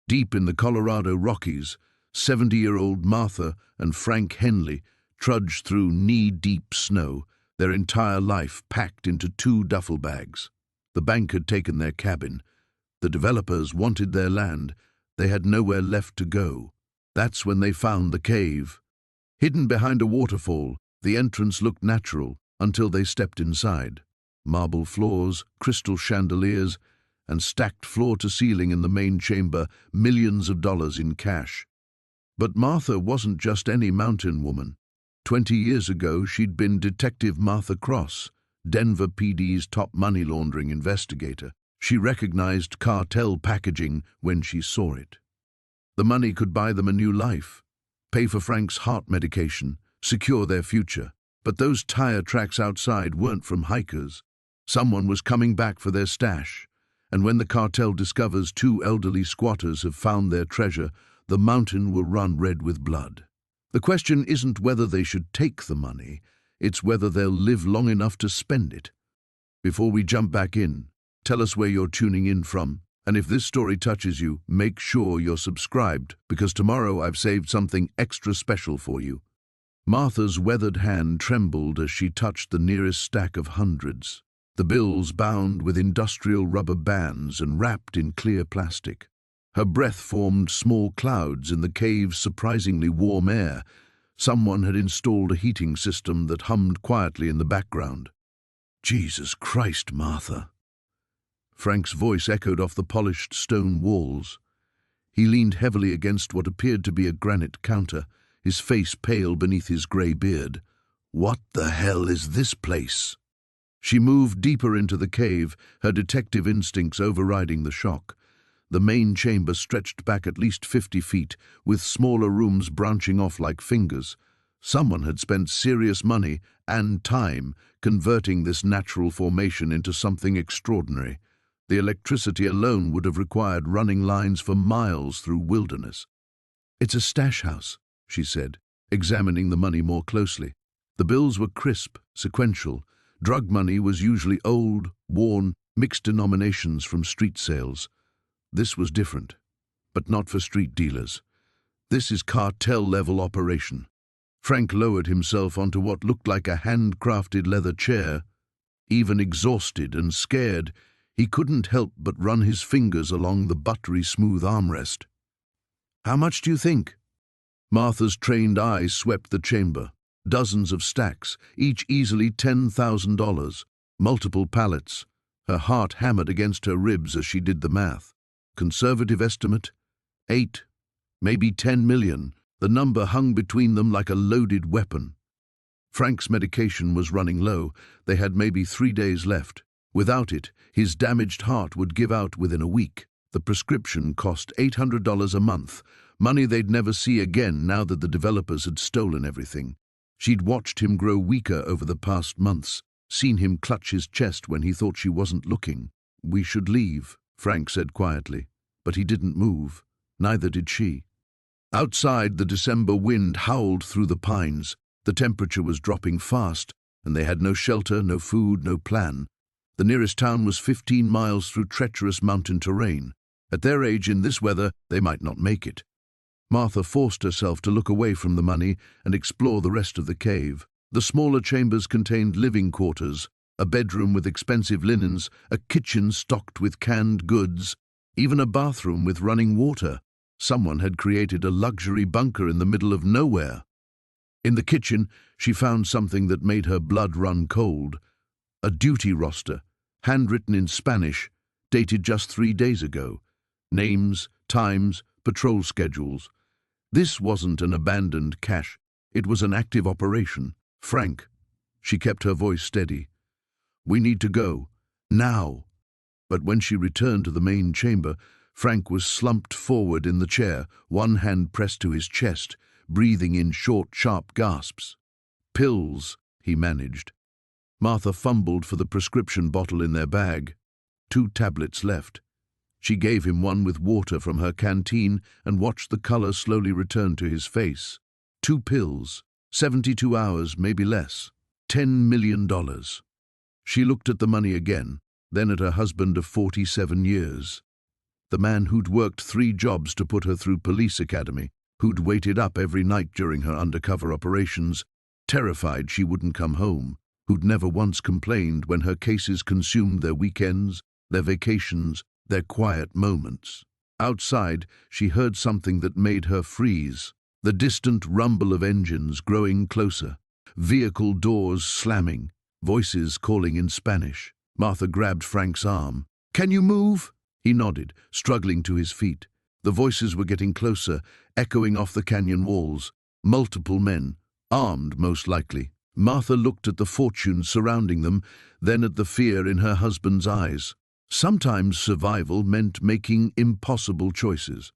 Deep in the Colorado Rockies, 70-year-old Martha and Frank Henley trudged through knee-deep snow, their entire life packed into 2 duffel bags. The bank had taken their cabin. The developers wanted their land. They had nowhere left to go. That's when they found the cave. Hidden behind a waterfall, the entrance looked natural until they stepped inside. Marble floors, crystal chandeliers, and stacked floor to ceiling in the main chamber, millions of dollars in cash. But Martha wasn't just any mountain woman. 20 years ago, she'd been Detective Martha Cross, Denver PD's top money laundering investigator. She recognized cartel packaging when she saw it. The money could buy them a new life, pay for Frank's heart medication, secure their future. But those tire tracks outside weren't from hikers. Someone was coming back for their stash. And when the cartel discovers 2 elderly squatters have found their treasure, the mountain will run red with blood. The question isn't whether they should take the money, it's whether they'll live long enough to spend it. Before we jump back in, tell us where you're tuning in from, and if this story touches you, make sure you're subscribed, because tomorrow I've saved something extra special for you. Martha's weathered hand trembled as she touched the nearest stack of hundreds, the bills bound with industrial rubber bands and wrapped in clear plastic. Her breath formed small clouds in the cave's surprisingly warm air. Someone had installed a heating system that hummed quietly in the background. "Jesus Christ, Martha!" Frank's voice echoed off the polished stone walls. He leaned heavily against what appeared to be a granite counter, his face pale beneath his grey beard. "What the hell is this place?" She moved deeper into the cave, her detective instincts overriding the shock. The main chamber stretched back at least 50 feet, with smaller rooms branching off like fingers. Someone had spent serious money and time converting this natural formation into something extraordinary. The electricity alone would have required running lines for miles through wilderness. "It's a stash house," she said, examining the money more closely. The bills were crisp, sequential. Drug money was usually old, worn, mixed denominations from street sales. This was different, but not for street dealers. This is cartel-level operation. Frank lowered himself onto what looked like a handcrafted leather chair. Even exhausted and scared, he couldn't help but run his fingers along the buttery smooth armrest. "How much do you think?" Martha's trained eyes swept the chamber. Dozens of stacks, each easily $10,000. Multiple pallets. Her heart hammered against her ribs as she did the math. Conservative estimate? 8, maybe 10 million. The number hung between them like a loaded weapon. Frank's medication was running low. They had maybe 3 days left. Without it, his damaged heart would give out within a week. The prescription cost $800 a month, money they'd never see again now that the developers had stolen everything. She'd watched him grow weaker over the past months, seen him clutch his chest when he thought she wasn't looking. "We should leave," Frank said quietly, but he didn't move. Neither did she. Outside, the December wind howled through the pines. The temperature was dropping fast, and they had no shelter, no food, no plan. The nearest town was 15 miles through treacherous mountain terrain. At their age, in this weather, they might not make it. Martha forced herself to look away from the money and explore the rest of the cave. The smaller chambers contained living quarters, a bedroom with expensive linens, a kitchen stocked with canned goods, even a bathroom with running water. Someone had created a luxury bunker in the middle of nowhere. In the kitchen, she found something that made her blood run cold. A duty roster, handwritten in Spanish, dated just 3 days ago. Names, times, patrol schedules. This wasn't an abandoned cache. It was an active operation. "Frank," she kept her voice steady, "we need to go. Now." But when she returned to the main chamber, Frank was slumped forward in the chair, one hand pressed to his chest, breathing in short, sharp gasps. "Pills," he managed. Martha fumbled for the prescription bottle in their bag. 2 tablets left. She gave him one with water from her canteen and watched the color slowly return to his face. 2 pills, 72 hours, maybe less. $10 million. She looked at the money again, then at her husband of 47 years. the man who'd worked 3 jobs to put her through police academy, who'd waited up every night during her undercover operations, terrified she wouldn't come home, who'd never once complained when her cases consumed their weekends, their vacations, their quiet moments. Outside, she heard something that made her freeze. The distant rumble of engines growing closer, vehicle doors slamming, voices calling in Spanish. Martha grabbed Frank's arm. "Can you move?" He nodded, struggling to his feet. The voices were getting closer, echoing off the canyon walls. Multiple men, armed most likely. Martha looked at the fortunes surrounding them, then at the fear in her husband's eyes. Sometimes survival meant making impossible choices.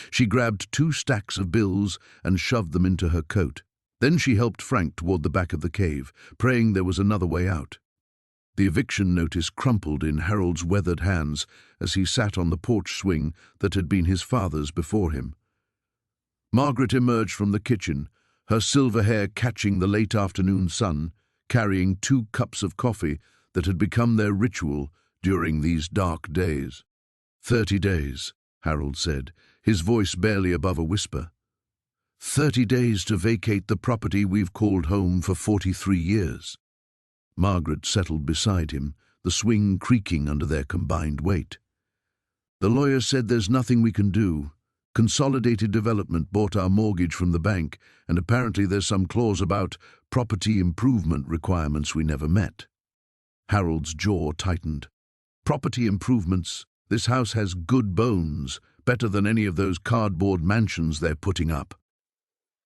She grabbed 2 stacks of bills and shoved them into her coat. Then she helped Frank toward the back of the cave, praying there was another way out. The eviction notice crumpled in Harold's weathered hands as he sat on the porch swing that had been his father's before him. Margaret emerged from the kitchen, her silver hair catching the late afternoon sun, carrying 2 cups of coffee that had become their ritual during these dark days. 30 days, Harold said, his voice barely above a whisper. 30 days to vacate the property we've called home for 43 years. Margaret settled beside him, the swing creaking under their combined weight. The lawyer said there's nothing we can do. Consolidated Development bought our mortgage from the bank, and apparently there's some clause about property improvement requirements we never met. Harold's jaw tightened. Property improvements? This house has good bones, better than any of those cardboard mansions they're putting up.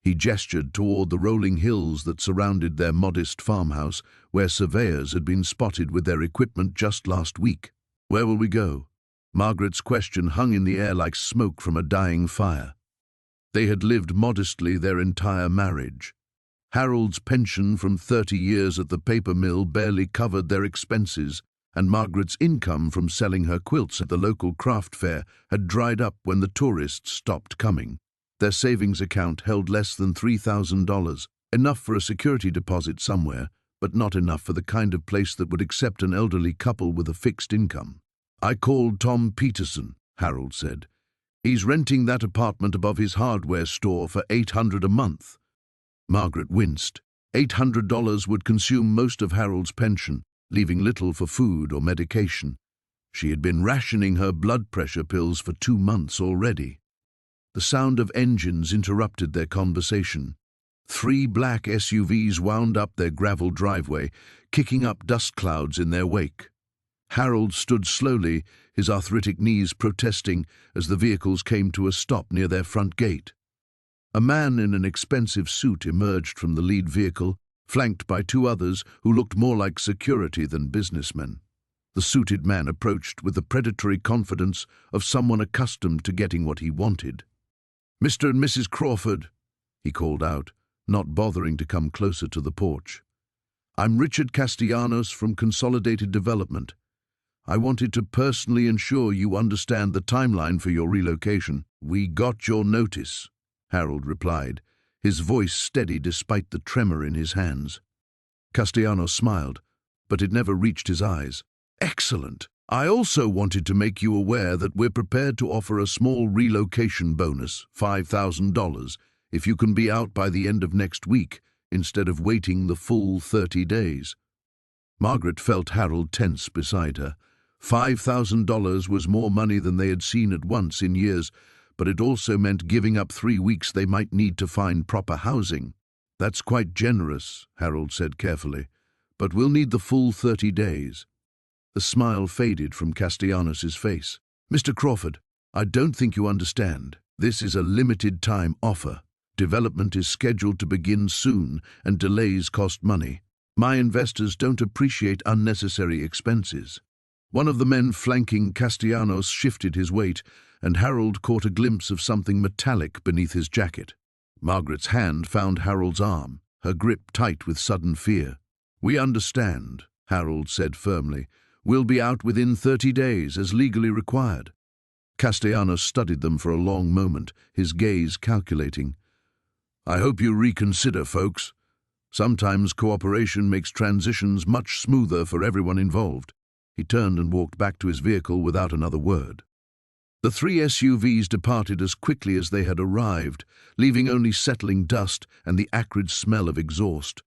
He gestured toward the rolling hills that surrounded their modest farmhouse, where surveyors had been spotted with their equipment just last week. Where will we go? Margaret's question hung in the air like smoke from a dying fire. They had lived modestly their entire marriage. Harold's pension from 30 years at the paper mill barely covered their expenses, and Margaret's income from selling her quilts at the local craft fair had dried up when the tourists stopped coming. Their savings account held less than $3,000, enough for a security deposit somewhere, but not enough for the kind of place that would accept an elderly couple with a fixed income. "I called Tom Peterson," Harold said. "He's renting that apartment above his hardware store for $800 a month." Margaret winced. $800 would consume most of Harold's pension, leaving little for food or medication. She had been rationing her blood pressure pills for 2 months already. The sound of engines interrupted their conversation. 3 black SUVs wound up their gravel driveway, kicking up dust clouds in their wake. Harold stood slowly, his arthritic knees protesting as the vehicles came to a stop near their front gate. A man in an expensive suit emerged from the lead vehicle, flanked by 2 others who looked more like security than businessmen. The suited man approached with the predatory confidence of someone accustomed to getting what he wanted. "Mr. and Mrs. Crawford," he called out, not bothering to come closer to the porch. "I'm Richard Castellanos from Consolidated Development. I wanted to personally ensure you understand the timeline for your relocation." "We got your notice," Harold replied, his voice steady despite the tremor in his hands. Castellanos smiled, but it never reached his eyes. "Excellent. I also wanted to make you aware that we're prepared to offer a small relocation bonus, $5,000, if you can be out by the end of next week, instead of waiting the full 30 days. Margaret felt Harold tense beside her. $5,000 was more money than they had seen at once in years, but it also meant giving up 3 weeks they might need to find proper housing. "That's quite generous," Harold said carefully, "but we'll need the full 30 days. The smile faded from Castellanos' face. "Mr. Crawford, I don't think you understand. This is a limited-time offer. Development is scheduled to begin soon, and delays cost money. My investors don't appreciate unnecessary expenses." One of the men flanking Castellanos shifted his weight, and Harold caught a glimpse of something metallic beneath his jacket. Margaret's hand found Harold's arm, her grip tight with sudden fear. "We understand," Harold said firmly. "We'll be out within 30 days, as legally required." Castellanos studied them for a long moment, his gaze calculating. "I hope you reconsider, folks. Sometimes cooperation makes transitions much smoother for everyone involved." He turned and walked back to his vehicle without another word. The three SUVs departed as quickly as they had arrived, leaving only settling dust and the acrid smell of exhaust.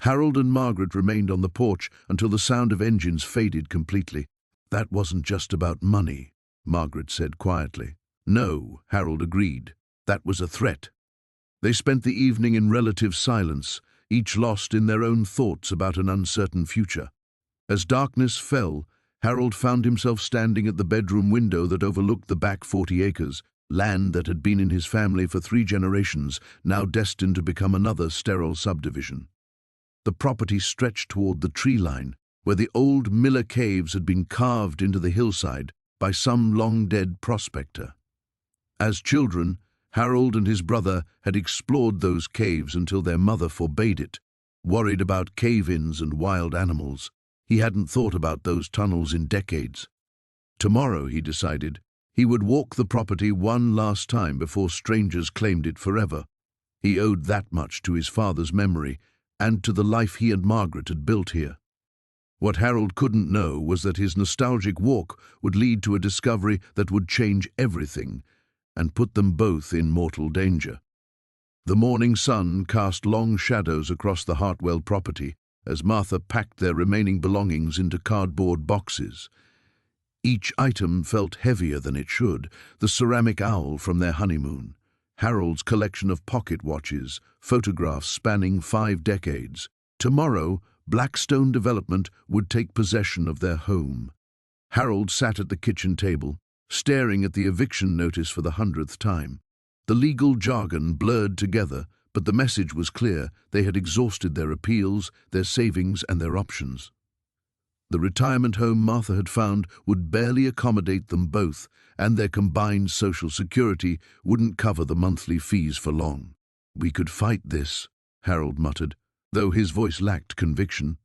Harold and Margaret remained on the porch until the sound of engines faded completely. "That wasn't just about money," Margaret said quietly. "No," Harold agreed. "That was a threat." They spent the evening in relative silence, each lost in their own thoughts about an uncertain future. As darkness fell, Harold found himself standing at the bedroom window that overlooked the back 40 acres, land that had been in his family for 3 generations, now destined to become another sterile subdivision. The property stretched toward the tree line, where the old Miller caves had been carved into the hillside by some long-dead prospector. As children, Harold and his brother had explored those caves until their mother forbade it, worried about cave-ins and wild animals. He hadn't thought about those tunnels in decades. Tomorrow, he decided, he would walk the property one last time before strangers claimed it forever. He owed that much to his father's memory and to the life he and Margaret had built here. What Harold couldn't know was that his nostalgic walk would lead to a discovery that would change everything and put them both in mortal danger. The morning sun cast long shadows across the Hartwell property as Martha packed their remaining belongings into cardboard boxes. Each item felt heavier than it should: the ceramic owl from their honeymoon, Harold's collection of pocket watches, photographs spanning 5 decades. Tomorrow, Blackstone Development would take possession of their home. Harold sat at the kitchen table, staring at the eviction notice for the 100th time. The legal jargon blurred together, but the message was clear: they had exhausted their appeals, their savings, and their options. The retirement home Martha had found would barely accommodate them both, and their combined Social Security wouldn't cover the monthly fees for long. "We could fight this," Harold muttered, though his voice lacked conviction.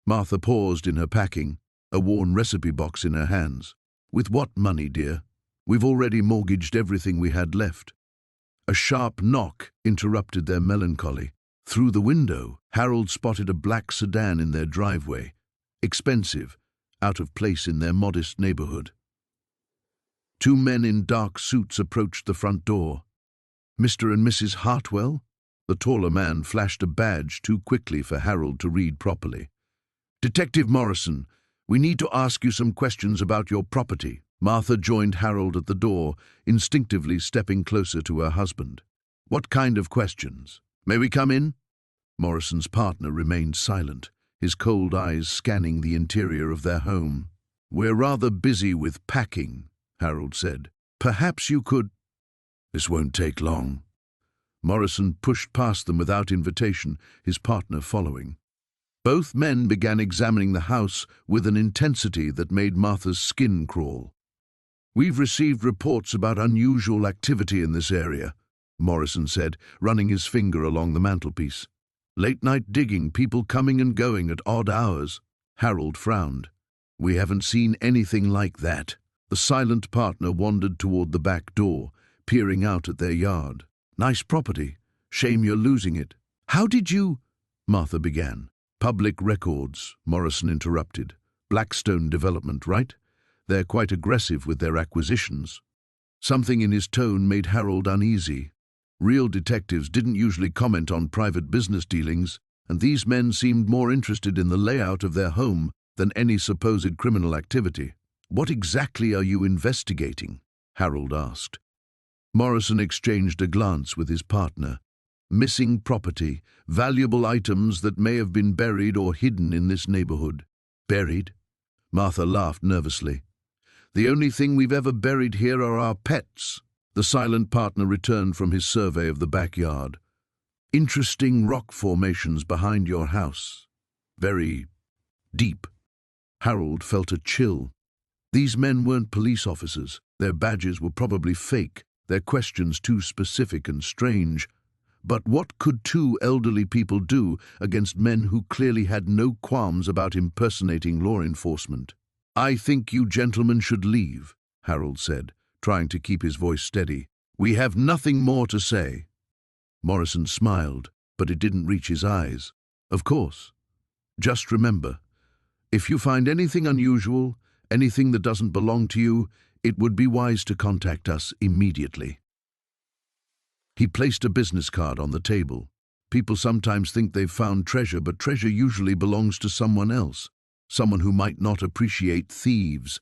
Martha paused in her packing, a worn recipe box in her hands. "With what money, dear? We've already mortgaged everything we had left." A sharp knock interrupted their melancholy. Through the window, Harold spotted a black sedan in their driveway. Expensive, out of place in their modest neighborhood. 2 men in dark suits approached the front door. "Mr. and Mrs. Hartwell?" The taller man flashed a badge too quickly for Harold to read properly. "Detective Morrison, we need to ask you some questions about your property." Martha joined Harold at the door, instinctively stepping closer to her husband. "What kind of questions? May we come in?" Morrison's partner remained silent, his cold eyes scanning the interior of their home. "We're rather busy with packing," Harold said. "Perhaps you could—" "This won't take long." Morrison pushed past them without invitation, his partner following. Both men began examining the house with an intensity that made Martha's skin crawl. "We've received reports about unusual activity in this area," Morrison said, running his finger along the mantelpiece. "Late-night digging, people coming and going at odd hours." Harold frowned. "We haven't seen anything like that." The silent partner wandered toward the back door, peering out at their yard. "Nice property. Shame you're losing it." "How did you—" Martha began. "Public records," Morrison interrupted. "Blackstone Development, right? They're quite aggressive with their acquisitions." Something in his tone made Harold uneasy. Real detectives didn't usually comment on private business dealings, and these men seemed more interested in the layout of their home than any supposed criminal activity. "What exactly are you investigating?" Harold asked. Morrison exchanged a glance with his partner. "Missing property, valuable items that may have been buried or hidden in this neighborhood." "Buried?" Martha laughed nervously. "The only thing we've ever buried here are our pets." The silent partner returned from his survey of the backyard. "Interesting rock formations behind your house. Very deep." Harold felt a chill. These men weren't police officers. Their badges were probably fake, their questions too specific and strange. But what could 2 elderly people do against men who clearly had no qualms about impersonating law enforcement? "I think you gentlemen should leave," Harold said, trying to keep his voice steady. "We have nothing more to say." Morrison smiled, but it didn't reach his eyes. "Of course. Just remember, if you find anything unusual, anything that doesn't belong to you, It would be wise to contact us immediately. He placed a business card on the table. People sometimes think they've found treasure, but treasure usually belongs to someone else, someone who might not appreciate thieves.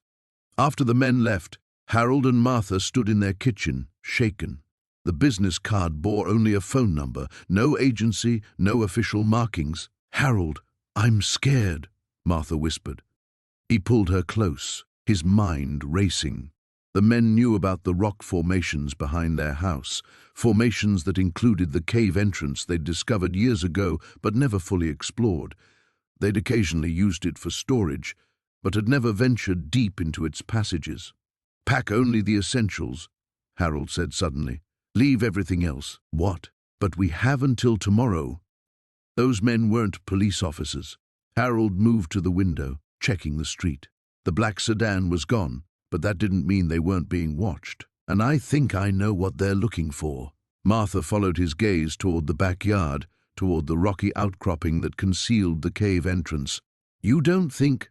After the men left, Harold and Martha stood in their kitchen, shaken. The business card bore only a phone number, no agency, no official markings. "Harold, I'm scared," Martha whispered. He pulled her close, his mind racing. The men knew about the rock formations behind their house, formations that included the cave entrance they'd discovered years ago but never fully explored. They'd occasionally used it for storage, but had never ventured deep into its passages. "Pack only the essentials," Harold said suddenly. "Leave everything else." "What?" "But we have until tomorrow." Those men weren't police officers. Harold moved to the window, checking the street. The black sedan was gone, but that didn't mean they weren't being watched. "And I think I know what they're looking for." Martha followed his gaze toward the backyard, toward the rocky outcropping that concealed the cave entrance. "You don't think—"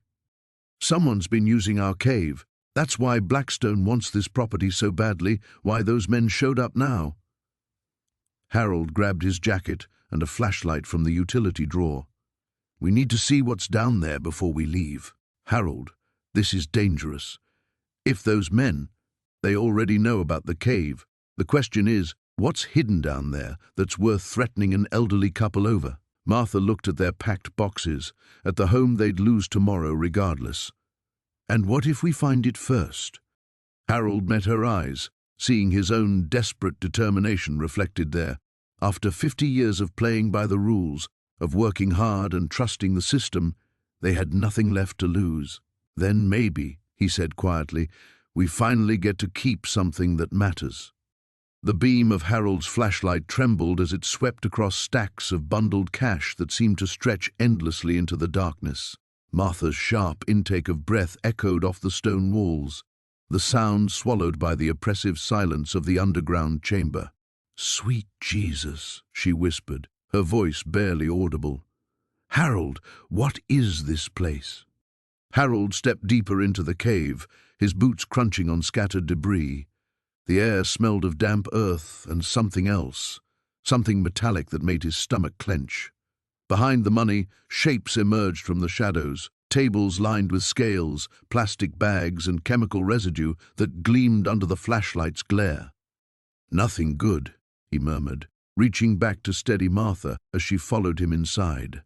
"Someone's been using our cave. That's why Blackstone wants this property so badly, why those men showed up now." Harold grabbed his jacket and a flashlight from the utility drawer. "We need to see what's down there before we leave." "Harold, this is dangerous. If those men, they already know about the cave. The question is, what's hidden down there that's worth threatening an elderly couple over?" Martha looked at their packed boxes, at the home they'd lose tomorrow regardless. "And what if we find it first?" Harold met her eyes, seeing his own desperate determination reflected there. After 50 years of playing by the rules, of working hard and trusting the system, they had nothing left to lose. "Then maybe," he said quietly, "we finally get to keep something that matters." The beam of Harold's flashlight trembled as it swept across stacks of bundled cash that seemed to stretch endlessly into the darkness. Martha's sharp intake of breath echoed off the stone walls, the sound swallowed by the oppressive silence of the underground chamber. "Sweet Jesus," she whispered, her voice barely audible. "Harold, what is this place?" Harold stepped deeper into the cave, his boots crunching on scattered debris. The air smelled of damp earth and something else, something metallic that made his stomach clench. Behind the money, shapes emerged from the shadows, tables lined with scales, plastic bags, and chemical residue that gleamed under the flashlight's glare. "Nothing good," he murmured, reaching back to steady Martha as she followed him inside.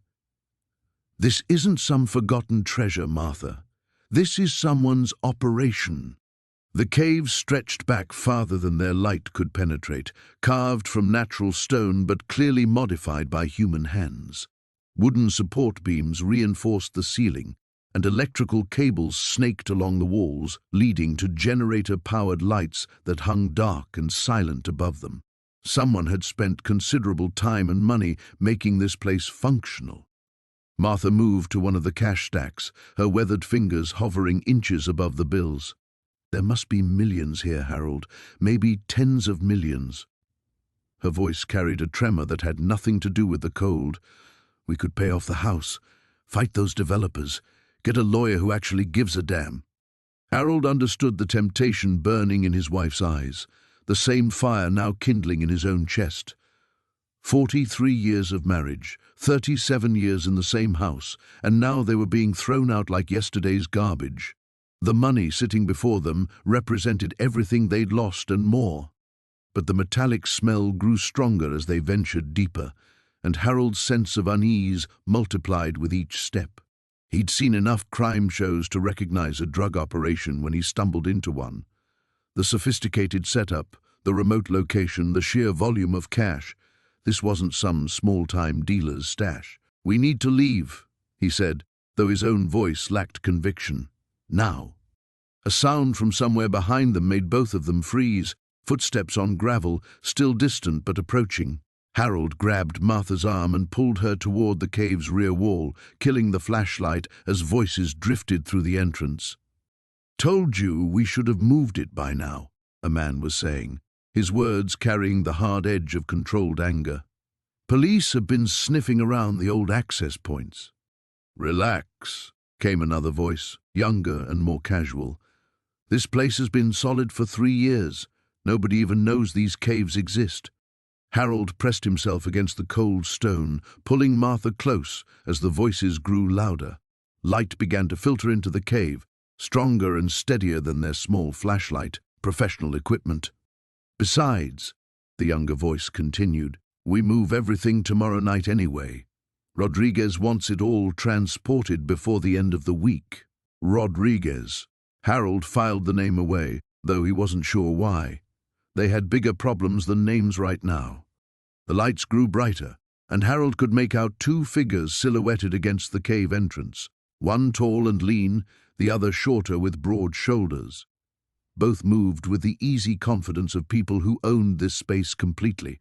"This isn't some forgotten treasure, Martha. This is someone's operation." The cave stretched back farther than their light could penetrate, carved from natural stone but clearly modified by human hands. Wooden support beams reinforced the ceiling, and electrical cables snaked along the walls, leading to generator-powered lights that hung dark and silent above them. Someone had spent considerable time and money making this place functional. Martha moved to one of the cash stacks, her weathered fingers hovering inches above the bills. "There must be millions here, Harold, maybe tens of millions." Her voice carried a tremor that had nothing to do with the cold. "We could pay off the house, fight those developers, get a lawyer who actually gives a damn." Harold understood the temptation burning in his wife's eyes, the same fire now kindling in his own chest. 43 years of marriage, 37 years in the same house, and now they were being thrown out like yesterday's garbage. The money sitting before them represented everything they'd lost and more. But the metallic smell grew stronger as they ventured deeper, and Harold's sense of unease multiplied with each step. He'd seen enough crime shows to recognize a drug operation when he stumbled into one. The sophisticated setup, the remote location, the sheer volume of cash. This wasn't some small-time dealer's stash. "We need to leave," he said, though his own voice lacked conviction. "Now." A sound from somewhere behind them made both of them freeze, footsteps on gravel, still distant but approaching. Harold grabbed Martha's arm and pulled her toward the cave's rear wall, killing the flashlight as voices drifted through the entrance. "Told you we should have moved it by now," a man was saying, his words carrying the hard edge of controlled anger. "Police have been sniffing around the old access points." "Relax," came another voice, younger and more casual. This place has been solid for 3 years. Nobody even knows these caves exist. Harold pressed himself against the cold stone, pulling Martha close as the voices grew louder. Light began to filter into the cave, stronger and steadier than their small flashlight, professional equipment. Besides, the younger voice continued, we move everything tomorrow night anyway. Rodriguez wants it all transported before the end of the week. Rodriguez. Harold filed the name away, though he wasn't sure why. They had bigger problems than names right now. The lights grew brighter, and Harold could make out 2 figures silhouetted against the cave entrance, one tall and lean, the other shorter with broad shoulders. Both moved with the easy confidence of people who owned this space completely.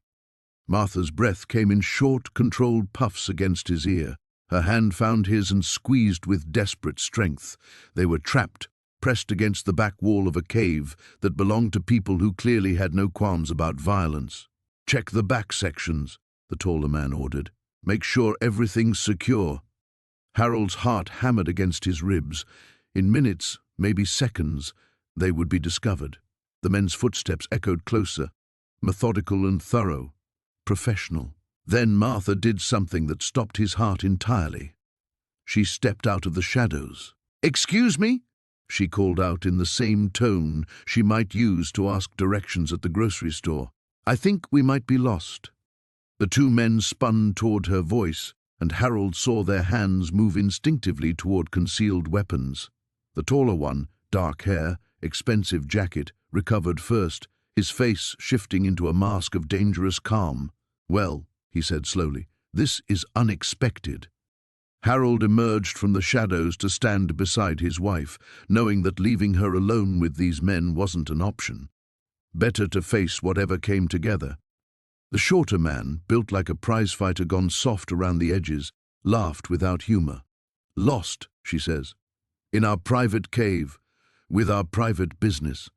Martha's breath came in short, controlled puffs against his ear. Her hand found his and squeezed with desperate strength. They were trapped, pressed against the back wall of a cave that belonged to people who clearly had no qualms about violence. Check the back sections, the taller man ordered. Make sure everything's secure. Harold's heart hammered against his ribs. In minutes, maybe seconds, they would be discovered. The men's footsteps echoed closer, methodical and thorough, professional. Then Martha did something that stopped his heart entirely. She stepped out of the shadows. "Excuse me?" she called out in the same tone she might use to ask directions at the grocery store. "I think we might be lost." The 2 men spun toward her voice, and Harold saw their hands move instinctively toward concealed weapons. The taller one, dark hair, expensive jacket, recovered first, his face shifting into a mask of dangerous calm. "Well," he said slowly, "this is unexpected." Harold emerged from the shadows to stand beside his wife, knowing that leaving her alone with these men wasn't an option. Better to face whatever came together. The shorter man, built like a prizefighter gone soft around the edges, laughed without humor. "Lost," she says. "In our private cave, with our private business."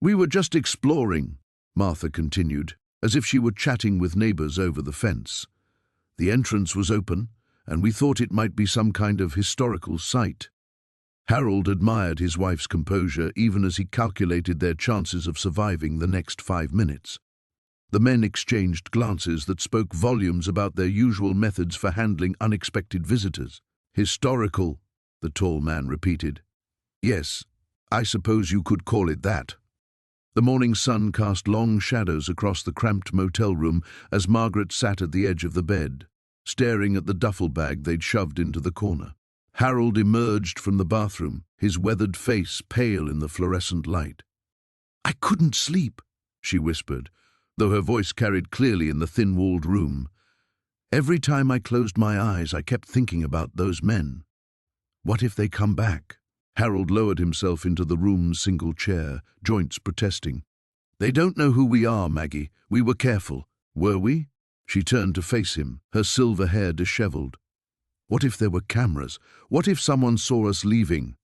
"We were just exploring," Martha continued, as if she were chatting with neighbors over the fence. "The entrance was open, and we thought it might be some kind of historical site." Harold admired his wife's composure even as he calculated their chances of surviving the next 5 minutes. The men exchanged glances that spoke volumes about their usual methods for handling unexpected visitors. "Historical," the tall man repeated. "Yes, I suppose you could call it that." The morning sun cast long shadows across the cramped motel room as Margaret sat at the edge of the bed, staring at the duffel bag they'd shoved into the corner. Harold emerged from the bathroom, his weathered face pale in the fluorescent light. "I couldn't sleep," she whispered, though her voice carried clearly in the thin-walled room. "Every time I closed my eyes, I kept thinking about those men. What if they come back?" Harold lowered himself into the room's single chair, joints protesting. "They don't know who we are, Maggie. We were careful. Were we?" She turned to face him, her silver hair disheveled. "What if there were cameras? What if someone saw us leaving?"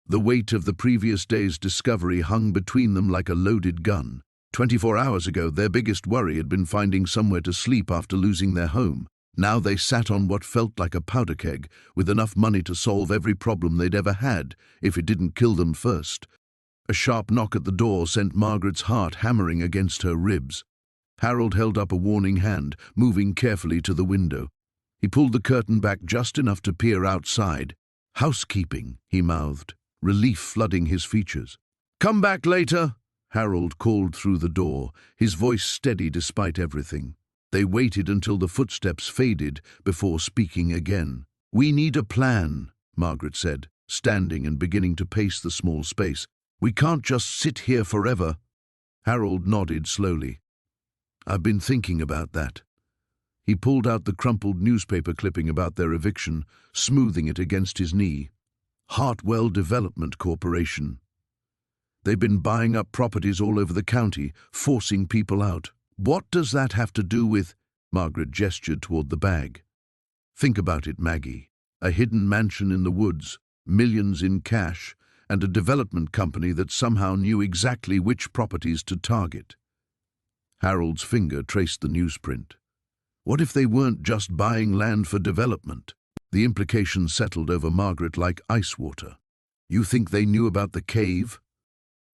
The weight of the previous day's discovery hung between them like a loaded gun. 24 hours ago, their biggest worry had been finding somewhere to sleep after losing their home. Now they sat on what felt like a powder keg, with enough money to solve every problem they'd ever had, if it didn't kill them first. A sharp knock at the door sent Margaret's heart hammering against her ribs. Harold held up a warning hand, moving carefully to the window. He pulled the curtain back just enough to peer outside. "Housekeeping," he mouthed, relief flooding his features. "Come back later," Harold called through the door, his voice steady despite everything. They waited until the footsteps faded before speaking again. "We need a plan," Margaret said, standing and beginning to pace the small space. "We can't just sit here forever." Harold nodded slowly. "I've been thinking about that." He pulled out the crumpled newspaper clipping about their eviction, smoothing it against his knee. "Hartwell Development Corporation. They've been buying up properties all over the county, forcing people out. What does that have to do with—" Margaret gestured toward the bag. "Think about it, Maggie. A hidden mansion in the woods, millions in cash, and a development company that somehow knew exactly which properties to target." Harold's finger traced the newsprint. What if they weren't just buying land for development? The implications settled over Margaret like ice water. "You think they knew about the cave?"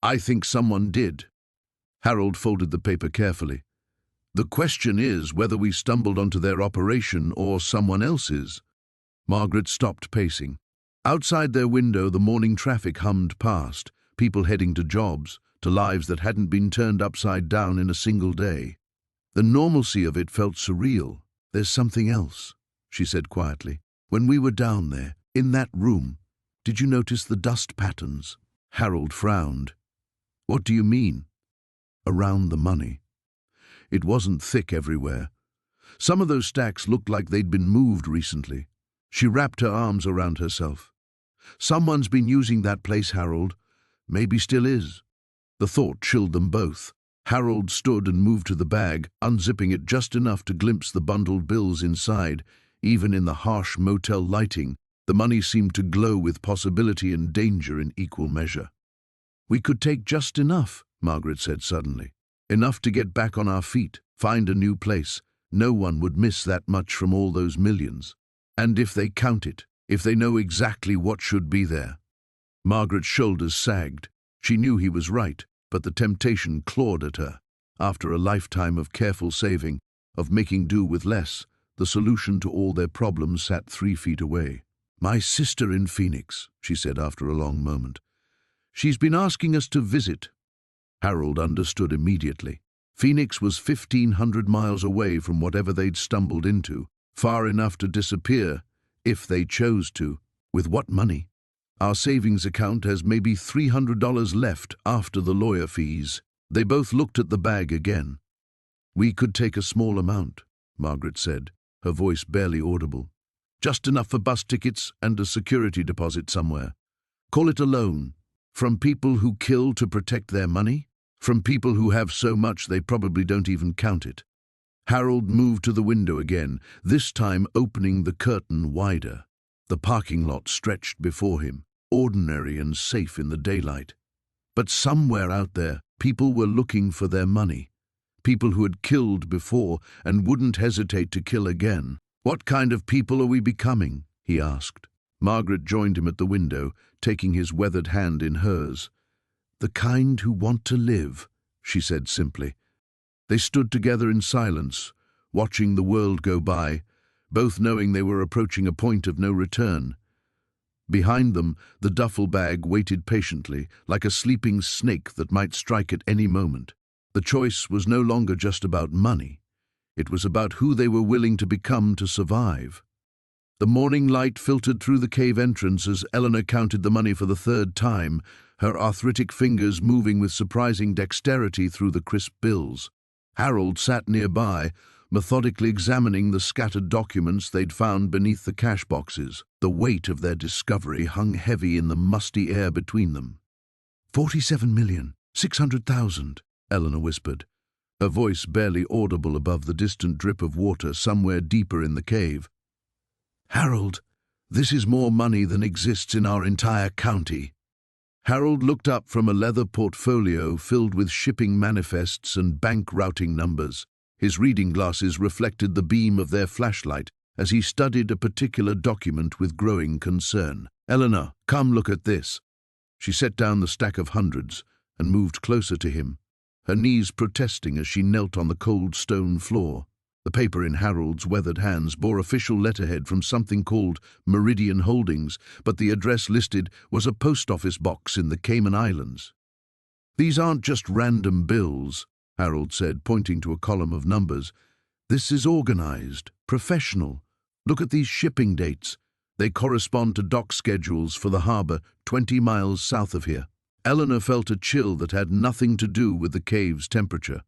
I think someone did. Harold folded the paper carefully. The question is whether we stumbled onto their operation or someone else's. Margaret stopped pacing. Outside their window, the morning traffic hummed past, people heading to jobs, to lives that hadn't been turned upside down in a single day. The normalcy of it felt surreal. There's something else, she said quietly. When we were down there, in that room, did you notice the dust patterns? Harold frowned. What do you mean? Around the money. It wasn't thick everywhere. Some of those stacks looked like they'd been moved recently. She wrapped her arms around herself. Someone's been using that place, Harold. Maybe still is. The thought chilled them both. Harold stood and moved to the bag, unzipping it just enough to glimpse the bundled bills inside. Even in the harsh motel lighting, the money seemed to glow with possibility and danger in equal measure. We could take just enough, Margaret said suddenly. Enough to get back on our feet, find a new place. No one would miss that much from all those millions. And if they count it, if they know exactly what should be there. Margaret's shoulders sagged. She knew he was right, but the temptation clawed at her. After a lifetime of careful saving, of making do with less, the solution to all their problems sat 3 feet away. My sister in Phoenix, she said after a long moment. She's been asking us to visit. Harold understood immediately. Phoenix was 1,500 miles away from whatever they'd stumbled into, far enough to disappear, if they chose to. With what money? Our savings account has maybe $300 left after the lawyer fees. They both looked at the bag again. We could take a small amount, Margaret said, her voice barely audible. Just enough for bus tickets and a security deposit somewhere. Call it a loan. From people who kill to protect their money? From people who have so much they probably don't even count it. Harold moved to the window again, this time opening the curtain wider. The parking lot stretched before him, ordinary and safe in the daylight. But somewhere out there, people were looking for their money. People who had killed before and wouldn't hesitate to kill again. What kind of people are we becoming? He asked. Margaret joined him at the window, taking his weathered hand in hers. The kind who want to live, she said simply. They stood together in silence, watching the world go by, both knowing they were approaching a point of no return. Behind them, the duffel bag waited patiently, like a sleeping snake that might strike at any moment. The choice was no longer just about money. It was about who they were willing to become to survive. The morning light filtered through the cave entrance as Eleanor counted the money for the 3rd time, her arthritic fingers moving with surprising dexterity through the crisp bills. Harold sat nearby, methodically examining the scattered documents they'd found beneath the cash boxes. The weight of their discovery hung heavy in the musty air between them. 47,600,000, Eleanor whispered, her voice barely audible above the distant drip of water somewhere deeper in the cave. Harold, this is more money than exists in our entire county. Harold looked up from a leather portfolio filled with shipping manifests and bank routing numbers. His reading glasses reflected the beam of their flashlight as he studied a particular document with growing concern. Eleanor, come look at this. She set down the stack of hundreds and moved closer to him, her knees protesting as she knelt on the cold stone floor. The paper in Harold's weathered hands bore official letterhead from something called Meridian Holdings, but the address listed was a post office box in the Cayman Islands. These aren't just random bills, Harold said, pointing to a column of numbers. This is organized, professional. Look at these shipping dates. They correspond to dock schedules for the harbor 20 miles south of here. Eleanor felt a chill that had nothing to do with the cave's temperature.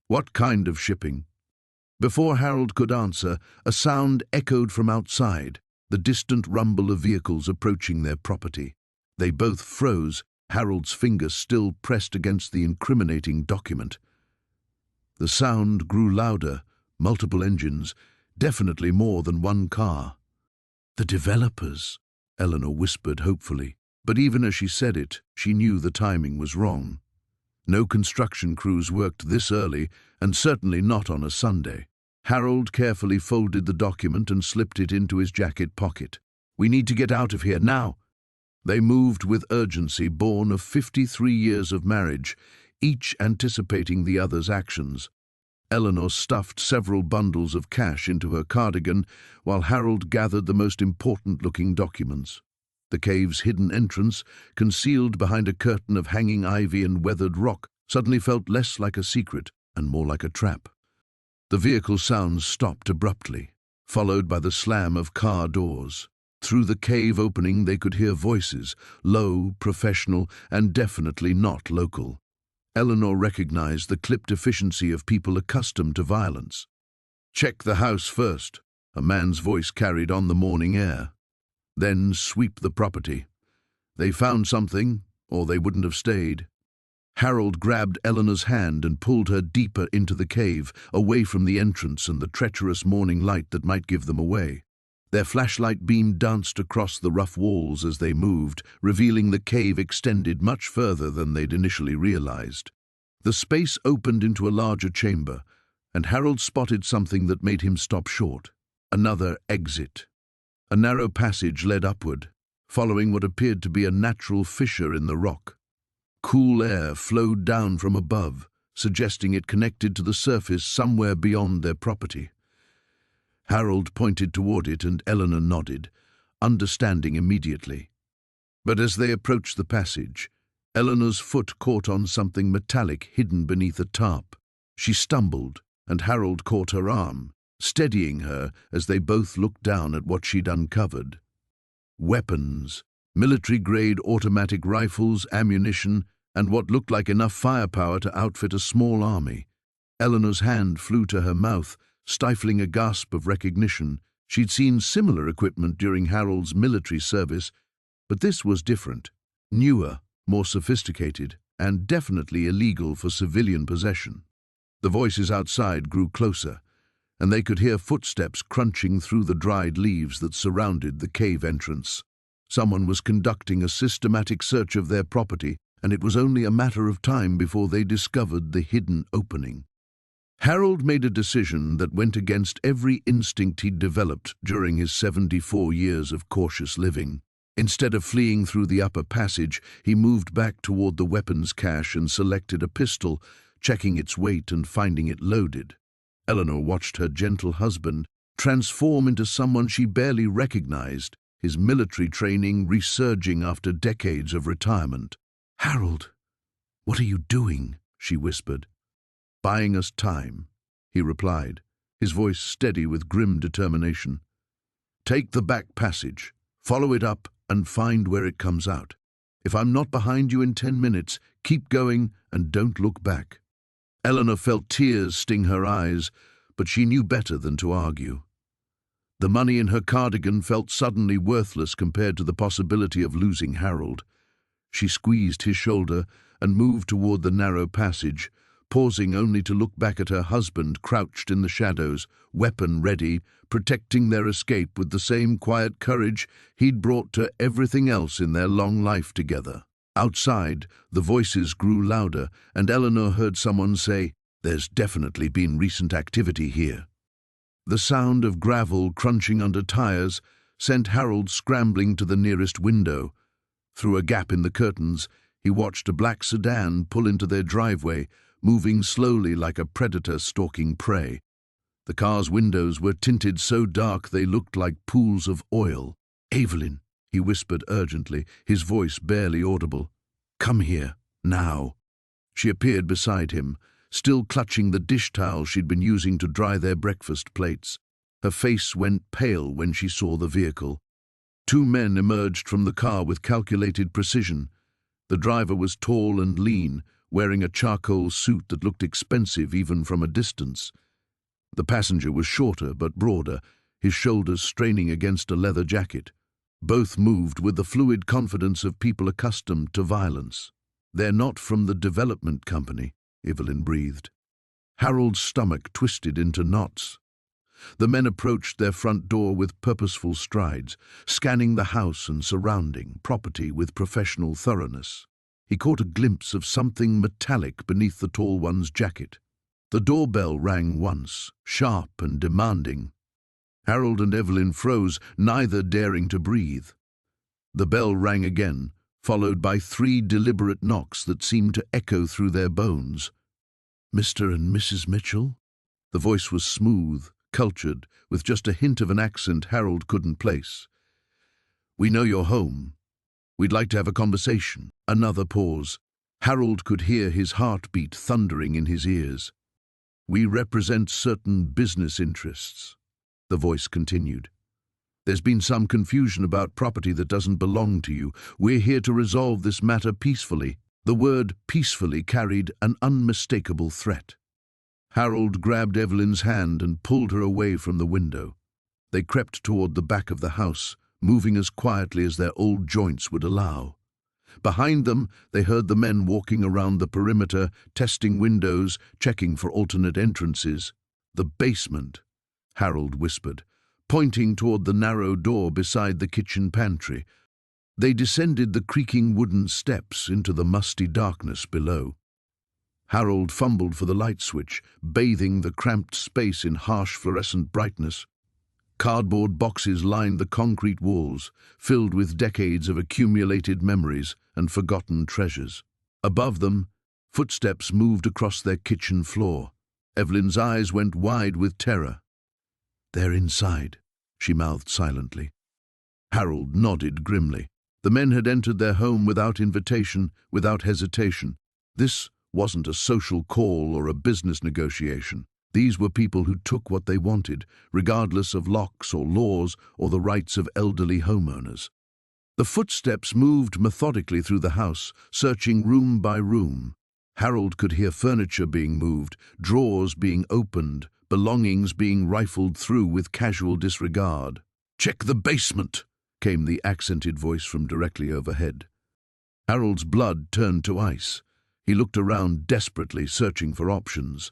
What kind of shipping? Before Harold could answer, a sound echoed from outside, the distant rumble of vehicles approaching their property. They both froze, Harold's fingers still pressed against the incriminating document. The sound grew louder, multiple engines, definitely more than one car. The developers, Eleanor whispered hopefully, but even as she said it, she knew the timing was wrong. No construction crews worked this early, and certainly not on a Sunday. Harold carefully folded the document and slipped it into his jacket pocket. We need to get out of here now. They moved with urgency born of 53 years of marriage, each anticipating the other's actions. Eleanor stuffed several bundles of cash into her cardigan, while Harold gathered the most important-looking documents. The cave's hidden entrance, concealed behind a curtain of hanging ivy and weathered rock, suddenly felt less like a secret and more like a trap. The vehicle sounds stopped abruptly, followed by the slam of car doors. Through the cave opening they could hear voices, low, professional, and definitely not local. Eleanor recognized the clipped efficiency of people accustomed to violence. "Check the house first," a man's voice carried on the morning air. "Then sweep the property. They found something, or they wouldn't have stayed." Harold grabbed Eleanor's hand and pulled her deeper into the cave, away from the entrance and the treacherous morning light that might give them away. Their flashlight beam danced across the rough walls as they moved, revealing the cave extended much further than they'd initially realized. The space opened into a larger chamber, and Harold spotted something that made him stop short. Another exit. A narrow passage led upward, following what appeared to be a natural fissure in the rock. Cool air flowed down from above, suggesting it connected to the surface somewhere beyond their property. Harold pointed toward it and Eleanor nodded, understanding immediately. But as they approached the passage, Eleanor's foot caught on something metallic hidden beneath a tarp. She stumbled, and Harold caught her arm, steadying her as they both looked down at what she'd uncovered. Weapons, military-grade automatic rifles, ammunition, and what looked like enough firepower to outfit a small army. Eleanor's hand flew to her mouth, stifling a gasp of recognition. She'd seen similar equipment during Harold's military service, but this was different, newer, more sophisticated, and definitely illegal for civilian possession. The voices outside grew closer, and they could hear footsteps crunching through the dried leaves that surrounded the cave entrance. Someone was conducting a systematic search of their property, and it was only a matter of time before they discovered the hidden opening. Harold made a decision that went against every instinct he'd developed during his 74 years of cautious living. Instead of fleeing through the upper passage, he moved back toward the weapons cache and selected a pistol, checking its weight and finding it loaded. Eleanor watched her gentle husband transform into someone she barely recognized, his military training resurging after decades of retirement. "Harold, what are you doing?" she whispered. "Buying us time," he replied, his voice steady with grim determination. "Take the back passage, follow it up, and find where it comes out. If I'm not behind you in 10 minutes, keep going and don't look back." Eleanor felt tears sting her eyes, but she knew better than to argue. The money in her cardigan felt suddenly worthless compared to the possibility of losing Harold. She squeezed his shoulder and moved toward the narrow passage, pausing only to look back at her husband crouched in the shadows, weapon ready, protecting their escape with the same quiet courage he'd brought to everything else in their long life together. Outside, the voices grew louder, and Eleanor heard someone say, "There's definitely been recent activity here." The sound of gravel crunching under tires sent Harold scrambling to the nearest window. Through a gap in the curtains, he watched a black sedan pull into their driveway, moving slowly like a predator stalking prey. The car's windows were tinted so dark they looked like pools of oil. "Evelyn," he whispered urgently, his voice barely audible. "Come here, now." She appeared beside him, still clutching the dish towel she'd been using to dry their breakfast plates. Her face went pale when she saw the vehicle. Two men emerged from the car with calculated precision. The driver was tall and lean, wearing a charcoal suit that looked expensive even from a distance. The passenger was shorter but broader, his shoulders straining against a leather jacket. Both moved with the fluid confidence of people accustomed to violence. "They're not from the development company," Evelyn breathed. Harold's stomach twisted into knots. The men approached their front door with purposeful strides, scanning the house and surrounding property with professional thoroughness. He caught a glimpse of something metallic beneath the tall one's jacket. The doorbell rang once, sharp and demanding. Harold and Evelyn froze, neither daring to breathe. The bell rang again, followed by 3 deliberate knocks that seemed to echo through their bones. "Mr. and Mrs. Mitchell?" The voice was smooth, cultured, with just a hint of an accent Harold couldn't place. "We know you're home. We'd like to have a conversation." Another pause. Harold could hear his heartbeat thundering in his ears. "We represent certain business interests," the voice continued. "There's been some confusion about property that doesn't belong to you. We're here to resolve this matter peacefully." The word peacefully carried an unmistakable threat. Harold grabbed Evelyn's hand and pulled her away from the window. They crept toward the back of the house, moving as quietly as their old joints would allow. Behind them, they heard the men walking around the perimeter, testing windows, checking for alternate entrances. "The basement," Harold whispered, pointing toward the narrow door beside the kitchen pantry. They descended the creaking wooden steps into the musty darkness below. Harold fumbled for the light switch, bathing the cramped space in harsh fluorescent brightness. Cardboard boxes lined the concrete walls, filled with decades of accumulated memories and forgotten treasures. Above them, footsteps moved across their kitchen floor. Evelyn's eyes went wide with terror. "They're inside," she mouthed silently. Harold nodded grimly. The men had entered their home without invitation, without hesitation. This wasn't a social call or a business negotiation. These were people who took what they wanted, regardless of locks or laws or the rights of elderly homeowners. The footsteps moved methodically through the house, searching room by room. Harold could hear furniture being moved, drawers being opened, belongings being rifled through with casual disregard. "Check the basement," came the accented voice from directly overhead. Harold's blood turned to ice. He looked around desperately, searching for options.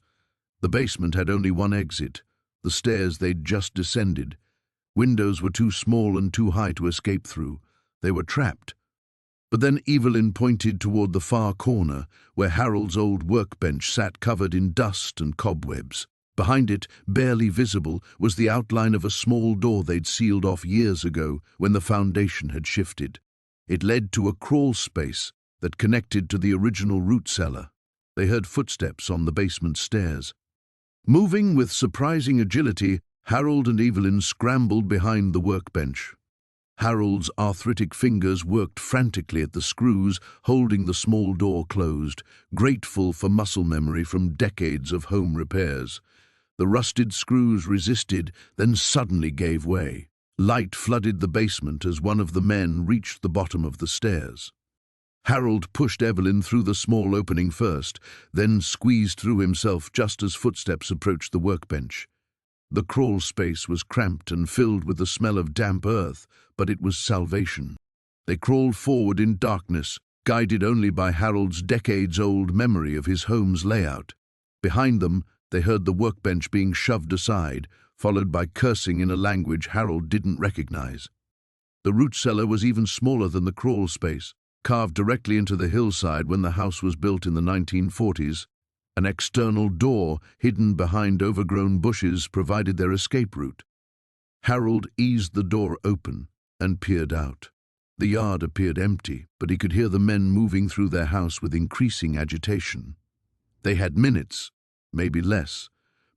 The basement had only one exit, the stairs they'd just descended. Windows were too small and too high to escape through. They were trapped. But then Evelyn pointed toward the far corner, where Harold's old workbench sat covered in dust and cobwebs. Behind it, barely visible, was the outline of a small door they'd sealed off years ago when the foundation had shifted. It led to a crawl space that connected to the original root cellar. They heard footsteps on the basement stairs. Moving with surprising agility, Harold and Evelyn scrambled behind the workbench. Harold's arthritic fingers worked frantically at the screws, holding the small door closed, grateful for muscle memory from decades of home repairs. The rusted screws resisted, then suddenly gave way. Light flooded the basement as one of the men reached the bottom of the stairs. Harold pushed Evelyn through the small opening first, then squeezed through himself just as footsteps approached the workbench. The crawl space was cramped and filled with the smell of damp earth, but it was salvation. They crawled forward in darkness, guided only by Harold's decades-old memory of his home's layout. Behind them, they heard the workbench being shoved aside, followed by cursing in a language Harold didn't recognize. The root cellar was even smaller than the crawl space, carved directly into the hillside when the house was built in the 1940s. An external door, hidden behind overgrown bushes, provided their escape route. Harold eased the door open and peered out. The yard appeared empty, but he could hear the men moving through their house with increasing agitation. They had minutes, maybe less,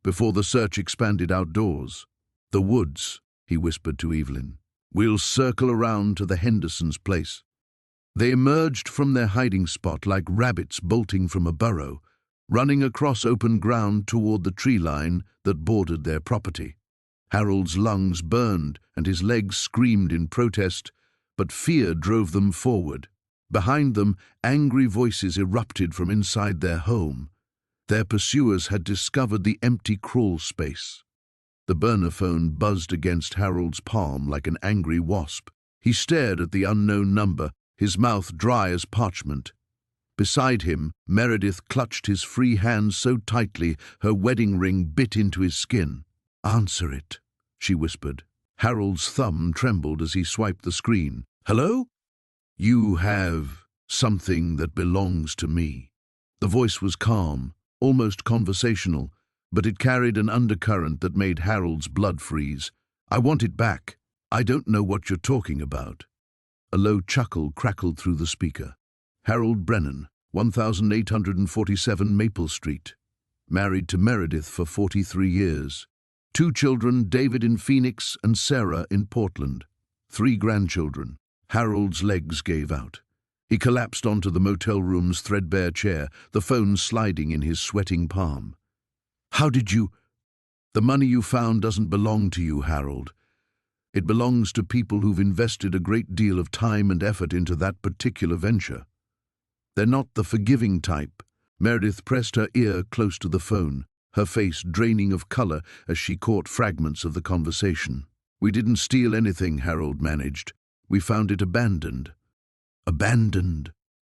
before the search expanded outdoors. "The woods," he whispered to Evelyn. "We'll circle around to the Hendersons' place." They emerged from their hiding spot like rabbits bolting from a burrow, running across open ground toward the tree line that bordered their property. Harold's lungs burned and his legs screamed in protest, but fear drove them forward. Behind them, angry voices erupted from inside their home. Their pursuers had discovered the empty crawl space. The burner phone buzzed against Harold's palm like an angry wasp. He stared at the unknown number, his mouth dry as parchment. Beside him, Meredith clutched his free hand so tightly her wedding ring bit into his skin. "Answer it," she whispered. Harold's thumb trembled as he swiped the screen. "Hello? You have something that belongs to me." The voice was calm, almost conversational, but it carried an undercurrent that made Harold's blood freeze. "I want it back. I don't know what you're talking about." A low chuckle crackled through the speaker. Harold Brennan, 1847 Maple Street. Married to Meredith for 43 years. 2 children, David in Phoenix and Sarah in Portland. 3 grandchildren. Harold's legs gave out. He collapsed onto the motel room's threadbare chair, the phone sliding in his sweating palm. How did you... The money you found doesn't belong to you, Harold. It belongs to people who've invested a great deal of time and effort into that particular venture. They're not the forgiving type. Meredith pressed her ear close to the phone, her face draining of color as she caught fragments of the conversation. We didn't steal anything, Harold managed. We found it abandoned. Abandoned?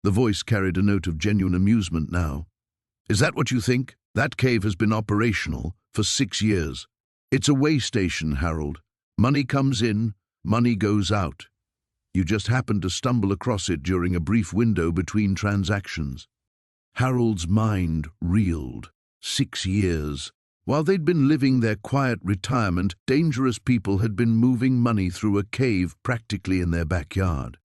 The voice carried a note of genuine amusement now. Is that what you think? That cave has been operational for 6 years. It's a way station, Harold. Money comes in, money goes out. You just happened to stumble across it during a brief window between transactions. Harold's mind reeled. 6 years. While they'd been living their quiet retirement, dangerous people had been moving money through a cave practically in their backyard.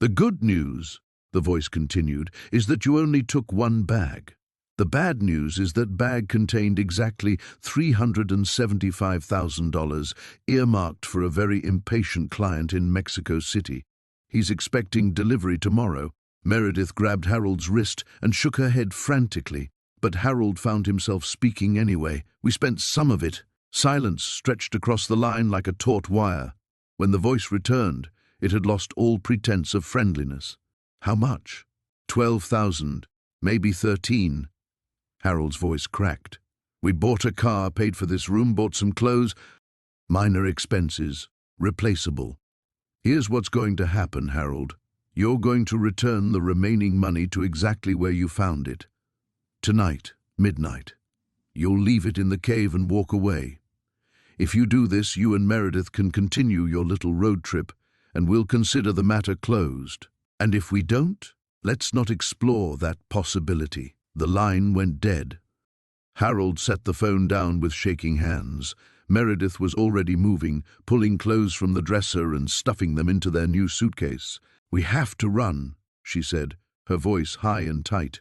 The good news, the voice continued, is that you only took 1 bag. The bad news is that bag contained exactly $375,000, earmarked for a very impatient client in Mexico City. He's expecting delivery tomorrow. Meredith grabbed Harold's wrist and shook her head frantically, but Harold found himself speaking anyway. We spent some of it. Silence stretched across the line like a taut wire. When the voice returned, it had lost all pretense of friendliness. How much? 12,000, maybe 13. Harold's voice cracked. We bought a car, paid for this room, bought some clothes. Minor expenses. Replaceable. Here's what's going to happen, Harold. You're going to return the remaining money to exactly where you found it. Tonight, midnight. You'll leave it in the cave and walk away. If you do this, you and Meredith can continue your little road trip, and we'll consider the matter closed. And if we don't, let's not explore that possibility. The line went dead. Harold set the phone down with shaking hands. Meredith was already moving, pulling clothes from the dresser and stuffing them into their new suitcase. We have to run, she said, her voice high and tight.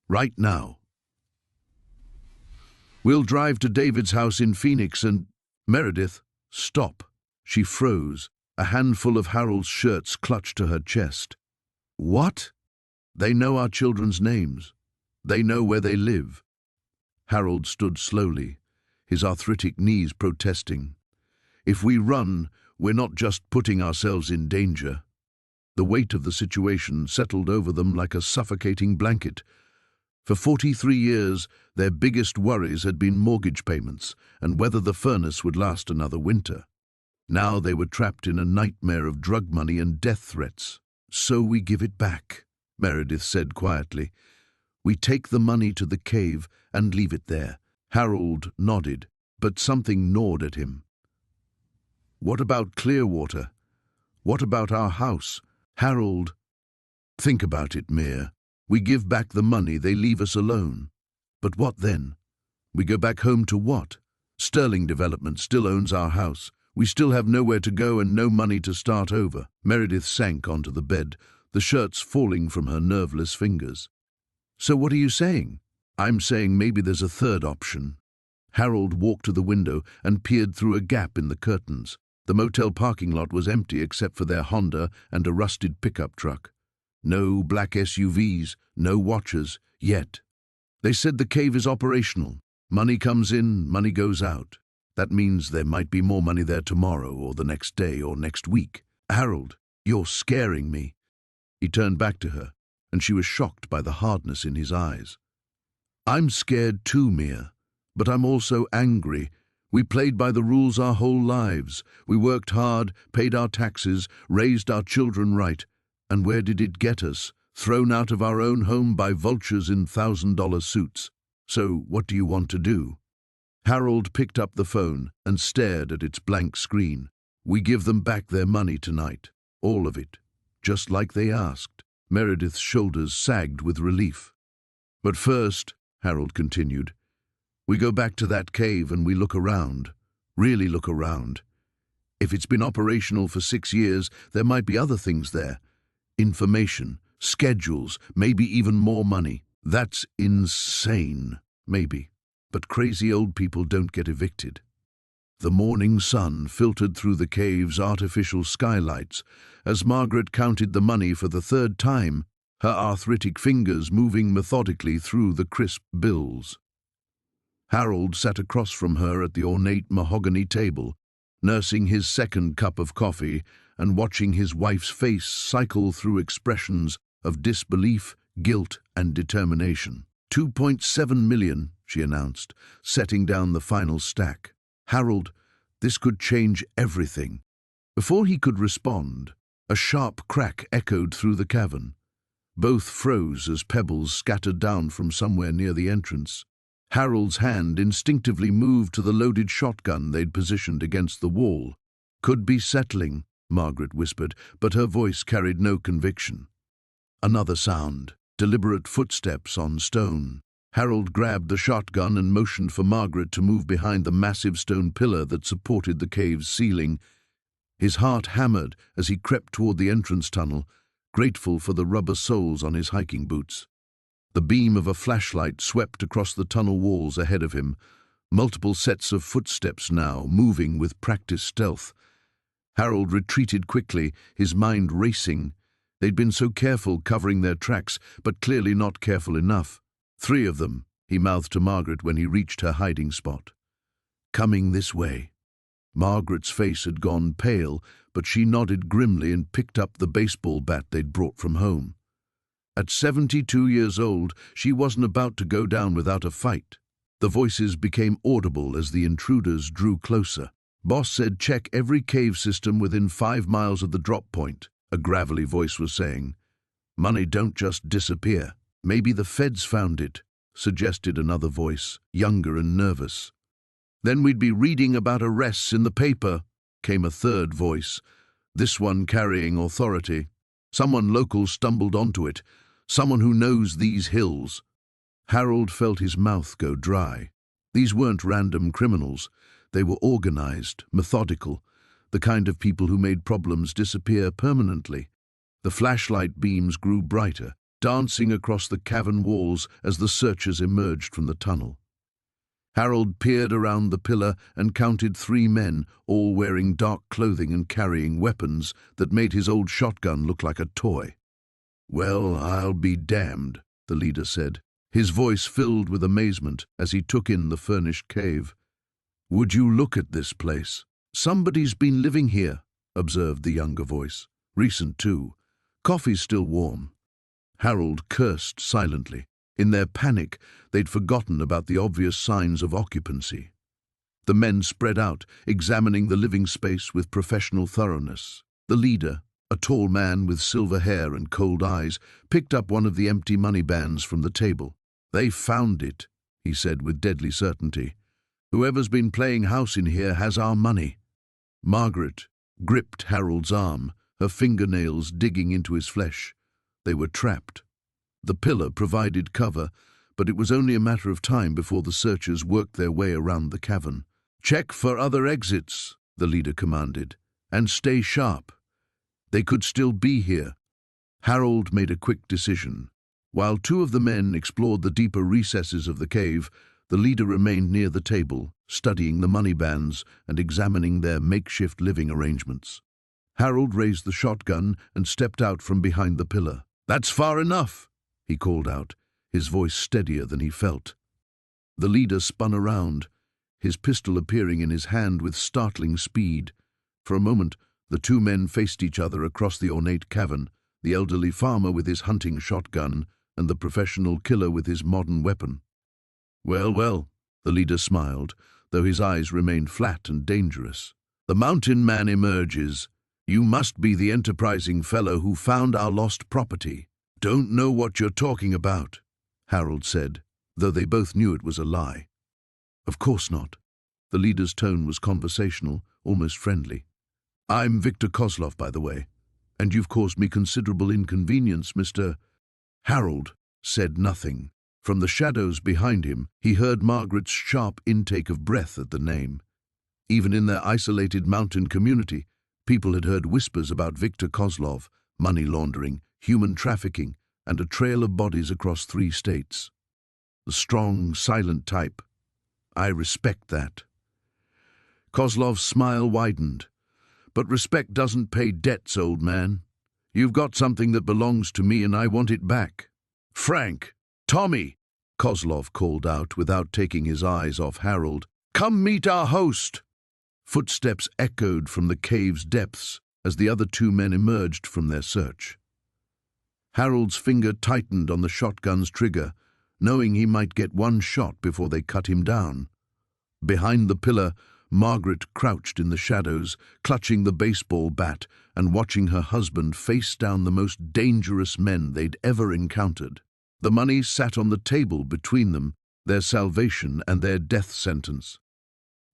Right now. We'll drive to David's house in Phoenix and... Meredith, stop. She froze. A handful of Harold's shirts clutched to her chest. What? They know our children's names. They know where they live. Harold stood slowly, his arthritic knees protesting. If we run, we're not just putting ourselves in danger. The weight of the situation settled over them like a suffocating blanket. For 43 years, their biggest worries had been mortgage payments and whether the furnace would last another winter. Now they were trapped in a nightmare of drug money and death threats. So we give it back, Meredith said quietly. We take the money to the cave and leave it there. Harold nodded, but something gnawed at him. What about Clearwater? What about our house? Harold, think about it, Mia. We give back the money, they leave us alone. But what then? We go back home to what? Sterling Development still owns our house. We still have nowhere to go and no money to start over. Meredith sank onto the bed, the shirts falling from her nerveless fingers. So what are you saying? I'm saying maybe there's a third option. Harold walked to the window and peered through a gap in the curtains. The motel parking lot was empty except for their Honda and a rusted pickup truck. No black SUVs, no watchers, yet. They said the cave is operational. Money comes in, money goes out. That means there might be more money there tomorrow or the next day or next week. Harold, you're scaring me. He turned back to her, and she was shocked by the hardness in his eyes. I'm scared too, Mia, but I'm also angry. We played by the rules our whole lives. We worked hard, paid our taxes, raised our children right. And where did it get us? Thrown out of our own home by vultures in $1,000 suits. So what do you want to do? Harold picked up the phone and stared at its blank screen. We give them back their money tonight. All of it. Just like they asked. Meredith's shoulders sagged with relief. But first, Harold continued, we go back to that cave and we look around. Really look around. If it's been operational for 6 years, there might be other things there. Information, schedules, maybe even more money. That's insane, maybe. But crazy old people don't get evicted. The morning sun filtered through the cave's artificial skylights as Margaret counted the money for the third time, her arthritic fingers moving methodically through the crisp bills. Harold sat across from her at the ornate mahogany table, nursing his second cup of coffee and watching his wife's face cycle through expressions of disbelief, guilt, and determination. 2.7 million, she announced, setting down the final stack. Harold, this could change everything. Before he could respond, a sharp crack echoed through the cavern. Both froze as pebbles scattered down from somewhere near the entrance. Harold's hand instinctively moved to the loaded shotgun they'd positioned against the wall. Could be settling, Margaret whispered, but her voice carried no conviction. Another sound, deliberate footsteps on stone. Harold grabbed the shotgun and motioned for Margaret to move behind the massive stone pillar that supported the cave's ceiling. His heart hammered as he crept toward the entrance tunnel, grateful for the rubber soles on his hiking boots. The beam of a flashlight swept across the tunnel walls ahead of him, multiple sets of footsteps now, moving with practiced stealth. Harold retreated quickly, his mind racing. They'd been so careful covering their tracks, but clearly not careful enough. 3 of them, he mouthed to Margaret when he reached her hiding spot. Coming this way. Margaret's face had gone pale, but she nodded grimly and picked up the baseball bat they'd brought from home. At 72 years old, she wasn't about to go down without a fight. The voices became audible as the intruders drew closer. Boss said check every cave system within 5 miles of the drop point, a gravelly voice was saying. Money don't just disappear. Maybe the feds found it, suggested another voice, younger and nervous. Then we'd be reading about arrests in the paper, came a third voice, this one carrying authority. Someone local stumbled onto it, someone who knows these hills. Harold felt his mouth go dry. These weren't random criminals. They were organized, methodical, the kind of people who made problems disappear permanently. The flashlight beams grew brighter, dancing across the cavern walls as the searchers emerged from the tunnel. Harold peered around the pillar and counted 3 men, all wearing dark clothing and carrying weapons that made his old shotgun look like a toy. Well, I'll be damned, the leader said, his voice filled with amazement as he took in the furnished cave. Would you look at this place? Somebody's been living here, observed the younger voice. Recent, too. Coffee's still warm. Harold cursed silently. In their panic, they'd forgotten about the obvious signs of occupancy. The men spread out, examining the living space with professional thoroughness. The leader, a tall man with silver hair and cold eyes, picked up one of the empty money bands from the table. They found it, he said with deadly certainty. Whoever's been playing house in here has our money. Margaret gripped Harold's arm, her fingernails digging into his flesh. They were trapped. The pillar provided cover, but it was only a matter of time before the searchers worked their way around the cavern. Check for other exits, the leader commanded, and stay sharp. They could still be here. Harold made a quick decision. While 2 of the men explored the deeper recesses of the cave, the leader remained near the table, studying the money bands and examining their makeshift living arrangements. Harold raised the shotgun and stepped out from behind the pillar. That's far enough, he called out, his voice steadier than he felt. The leader spun around, his pistol appearing in his hand with startling speed. For a moment, the 2 men faced each other across the ornate cavern, the elderly farmer with his hunting shotgun and the professional killer with his modern weapon. Well, well, the leader smiled, though his eyes remained flat and dangerous. The mountain man emerges. You must be the enterprising fellow who found our lost property. Don't know what you're talking about, Harold said, though they both knew it was a lie. Of course not. The leader's tone was conversational, almost friendly. I'm Victor Kozlov, by the way, and you've caused me considerable inconvenience, Mr. Harold said nothing. From the shadows behind him, he heard Margaret's sharp intake of breath at the name. Even in their isolated mountain community, people had heard whispers about Viktor Kozlov, money laundering, human trafficking, and a trail of bodies across 3 states. The strong, silent type. I respect that. Kozlov's smile widened. But respect doesn't pay debts, old man. You've got something that belongs to me and I want it back. Frank! Tommy! Kozlov called out without taking his eyes off Harold. Come meet our host! Footsteps echoed from the cave's depths as the other 2 men emerged from their search. Harold's finger tightened on the shotgun's trigger, knowing he might get 1 shot before they cut him down. Behind the pillar, Margaret crouched in the shadows, clutching the baseball bat and watching her husband face down the most dangerous men they'd ever encountered. The money sat on the table between them, their salvation and their death sentence.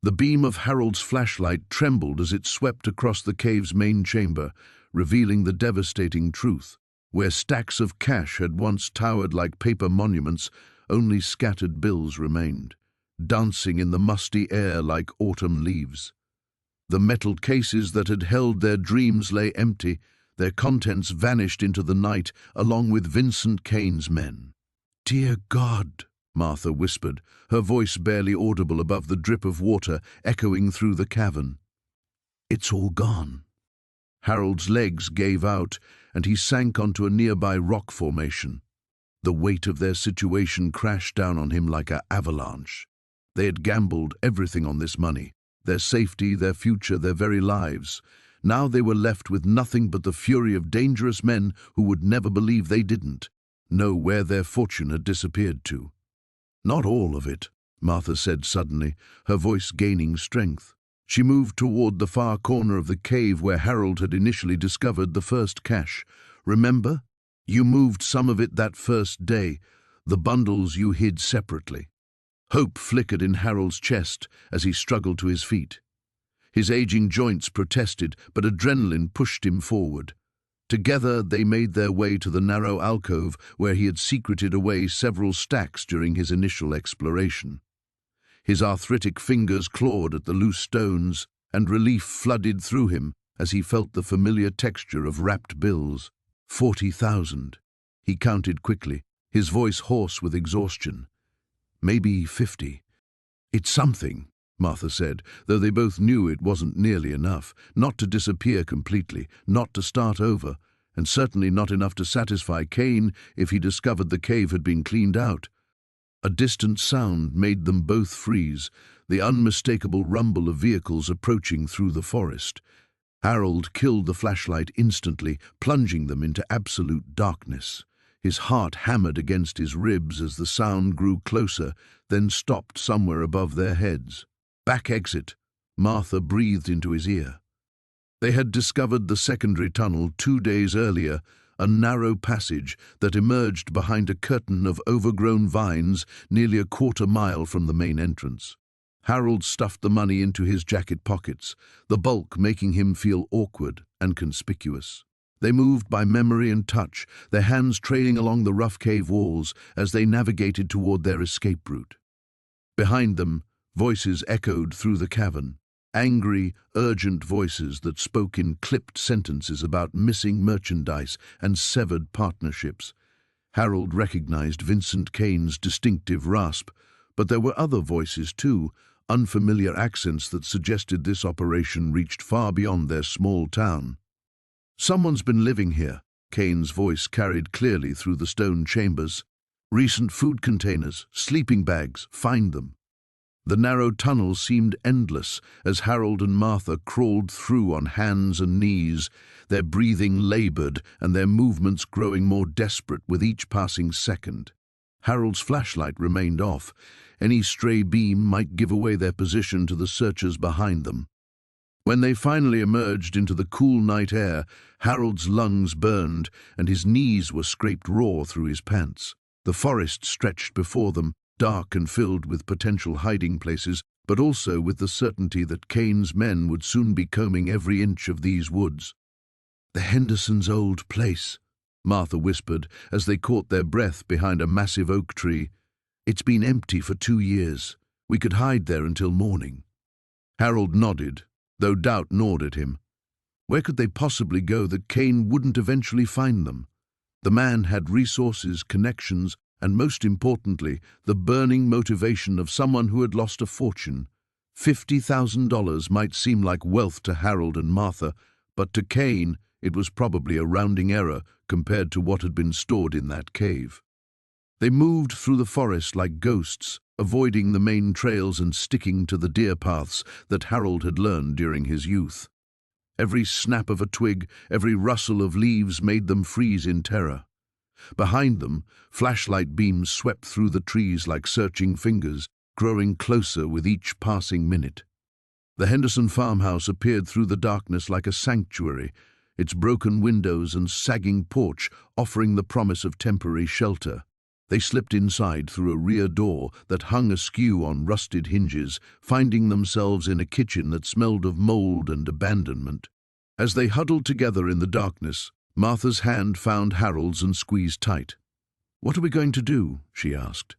The beam of Harold's flashlight trembled as it swept across the cave's main chamber, revealing the devastating truth. Where stacks of cash had once towered like paper monuments, only scattered bills remained, dancing in the musty air like autumn leaves. The metal cases that had held their dreams lay empty, their contents vanished into the night along with Vincent Kane's men. "Dear God," Martha whispered, her voice barely audible above the drip of water echoing through the cavern. "It's all gone." Harold's legs gave out, and he sank onto a nearby rock formation. The weight of their situation crashed down on him like an avalanche. They had gambled everything on this money, their safety, their future, their very lives. Now they were left with nothing but the fury of dangerous men who would never believe they didn't know where their fortune had disappeared to. "Not all of it," Martha said suddenly, her voice gaining strength. She moved toward the far corner of the cave where Harold had initially discovered the first cache. "Remember? You moved some of it that first day, the bundles you hid separately." Hope flickered in Harold's chest as he struggled to his feet. His aging joints protested, but adrenaline pushed him forward. Together they made their way to the narrow alcove where he had secreted away several stacks during his initial exploration. His arthritic fingers clawed at the loose stones, and relief flooded through him as he felt the familiar texture of wrapped bills. 40,000. He counted quickly, his voice hoarse with exhaustion. Maybe 50. "It's something," Martha said, though they both knew it wasn't nearly enough, not to disappear completely, not to start over, and certainly not enough to satisfy Kane if he discovered the cave had been cleaned out. A distant sound made them both freeze, the unmistakable rumble of vehicles approaching through the forest. Harold killed the flashlight instantly, plunging them into absolute darkness. His heart hammered against his ribs as the sound grew closer, then stopped somewhere above their heads. "Back exit," Martha breathed into his ear. They had discovered the secondary tunnel 2 days earlier, a narrow passage that emerged behind a curtain of overgrown vines nearly a quarter-mile from the main entrance. Harold stuffed the money into his jacket pockets, the bulk making him feel awkward and conspicuous. They moved by memory and touch, their hands trailing along the rough cave walls as they navigated toward their escape route. Behind them, voices echoed through the cavern, angry, urgent voices that spoke in clipped sentences about missing merchandise and severed partnerships. Harold recognized Vincent Kane's distinctive rasp, but there were other voices too, unfamiliar accents that suggested this operation reached far beyond their small town. "Someone's been living here," Kane's voice carried clearly through the stone chambers. "Recent food containers, sleeping bags, find them." The narrow tunnel seemed endless as Harold and Martha crawled through on hands and knees, their breathing labored and their movements growing more desperate with each passing second. Harold's flashlight remained off. Any stray beam might give away their position to the searchers behind them. When they finally emerged into the cool night air, Harold's lungs burned and his knees were scraped raw through his pants. The forest stretched before them, dark and filled with potential hiding places, but also with the certainty that Kane's men would soon be combing every inch of these woods. "The Hendersons' old place," Martha whispered as they caught their breath behind a massive oak tree. "It's been empty for 2 years. We could hide there until morning." Harold nodded, though doubt gnawed at him. Where could they possibly go that Kane wouldn't eventually find them? The man had resources, connections, and most importantly, the burning motivation of someone who had lost a fortune. $50,000 might seem like wealth to Harold and Martha, but to Kane it was probably a rounding error compared to what had been stored in that cave. They moved through the forest like ghosts, avoiding the main trails and sticking to the deer paths that Harold had learned during his youth. Every snap of a twig, every rustle of leaves made them freeze in terror. Behind them, flashlight beams swept through the trees like searching fingers, growing closer with each passing minute. The Henderson farmhouse appeared through the darkness like a sanctuary, its broken windows and sagging porch offering the promise of temporary shelter. They slipped inside through a rear door that hung askew on rusted hinges, finding themselves in a kitchen that smelled of mold and abandonment. As they huddled together in the darkness, Martha's hand found Harold's and squeezed tight. "What are we going to do?" she asked.